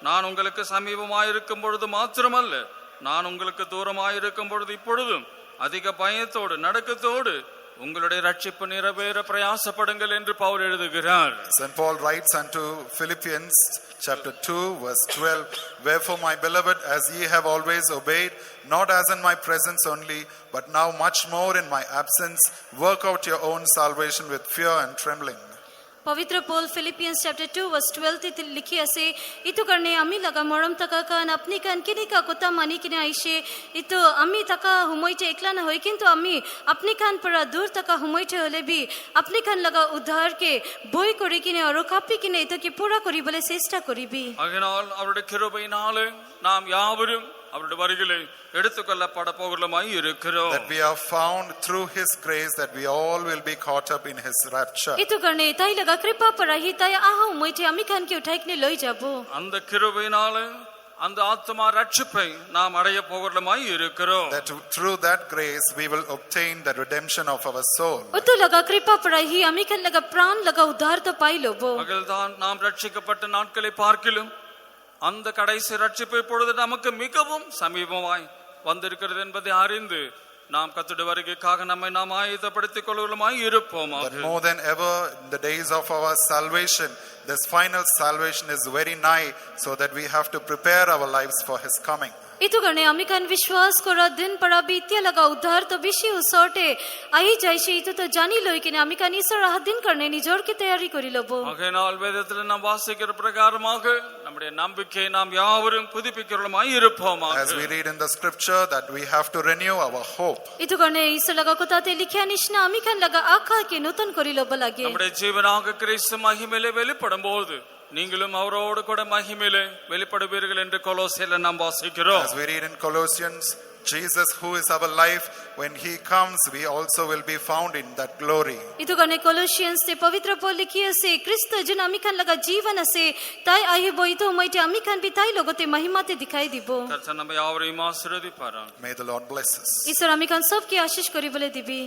நான் உங்களுக்கு சமீபமாயிருக்கும் பொழுது மாத்திரமல்ல நான் உங்களுக்கு தூரமாயிருக்கும் பொழுது இப்பொழுதும் அதிக பயத்தோடு நடுக்கத்தோடு உங்களுடைய ரட்சிப்பு நிறைவேற பிரயாசப்படுங்கள் என்று பவுல் எழுதுகிறார். St. Paul writes unto Philippians chapter 2 verse 12, wherefore my beloved, as ye have always obeyed, not as in my presence only, but now much more in my absence, work out your own salvation with fear and trembling. पवित्र Paul Philippians chapter 2 verse 12 ते लिखी असे इतो करने अम्मी लगा मरम तका कान अपनी कान किने का कोता मानी किने आइशे इतो अम्मी तका हुमोइटे एकला न होय किंतु अम्मी अपनी कान पर दूर तका हुमोइटे होले भी अपनी कान लगा उद्धार के बोई कोरी किने और कापी किने इतो की पूरा कोरी बोले चेष्टा कोरी भी. ஆகையால் அவருடைய கிருபையினாலே நாம் யாவரும் அவருடைய வருகையிலே எடுத்துக்கொள்ளப்பட போகிறோமாய் இருக்கிறோம். That we are found through his grace, that we all will be caught up in his rapture. इतो करने ताई लगा कृपा पर ही ताई आहा मोइटे अम्मी खान के उठाई किने लई जाबो. அந்த கிருபையினாலே அந்த ஆத்மா ரட்சிப்பை நாம் அடைய போகிறோமாய் இருக்கிறோம். that through that grace we will obtain the redemption of our soul. उतो लगा कृपा पड़ाही अमिकन लगा प्राण लगा उद्धार तो पाई लो वो மகள்தான் நாம் ரட்சிக்கப்பட்ட நாட்களை பார்க்கிலும் அந்த கடைசி ரட்சிப்பு இப்பொழுது நமக்கு மிகவும் சமீபமாய் வந்திருக்கிறது என்பதை அறிந்து நாம் கர்த்தருடைய வருகைக்காக நம்மை நாம் ஆயத்தப்படுத்திக் கொள்ளுமாய் இருப்போமாக. But more than ever in the days of our salvation, this final salvation is very nigh, so that we have to prepare our lives for his coming. इतु गणे अमिकन विश्वास कोरा दिन पड़ा बीतिया लगा उद्धार तो विषय उसोटे आई जाइशी इतु तो जानी लोई कि अमिकन ईश्वर आह दिन करने निजोर की तैयारी करी लो बो. ஆகையினால் வேதத்தில் நாம் வாசிக்கிற பிரகாரமாக நம்முடைய நம்பிக்கையை நாம் யாவரும் புதுப்பிக்கிறோமாய் இருப்போமாக. As we read in the scripture that we have to renew our hope. इतु गणे ईश्वर लगा कोताते लिखिया निश्ना अमिकन लगा आखा के नूतन करी लो बलागे. நம்முடைய ஜீவனாக கிறிஸ்து மகிமையிலே வெளிப்படும்போது நீங்களும் அவரோடு கூட மகிமையிலே வெளிப்படுவீர்கள் என்று கொலோசியரில் நாம் வாசிக்கிறோம். As we read in Colossians, Jesus who is our life, when he comes we also will be found in that glory. इतु गणे कोलोसियंस ते पवित्र पौल लिखिया से क्रिस्त जुन अमिकन लगा जीवन से ताई आई बो इतु मैटे अमिकन भी ताई लोगोते महिमा ते दिखाई दिबो. கர்த்தர் நம்மை யாவரையும் ஆசீர்வதிப்பாராக. May the Lord bless us. ईश्वर अमिकन सबके आशीष करी बोले दिबी.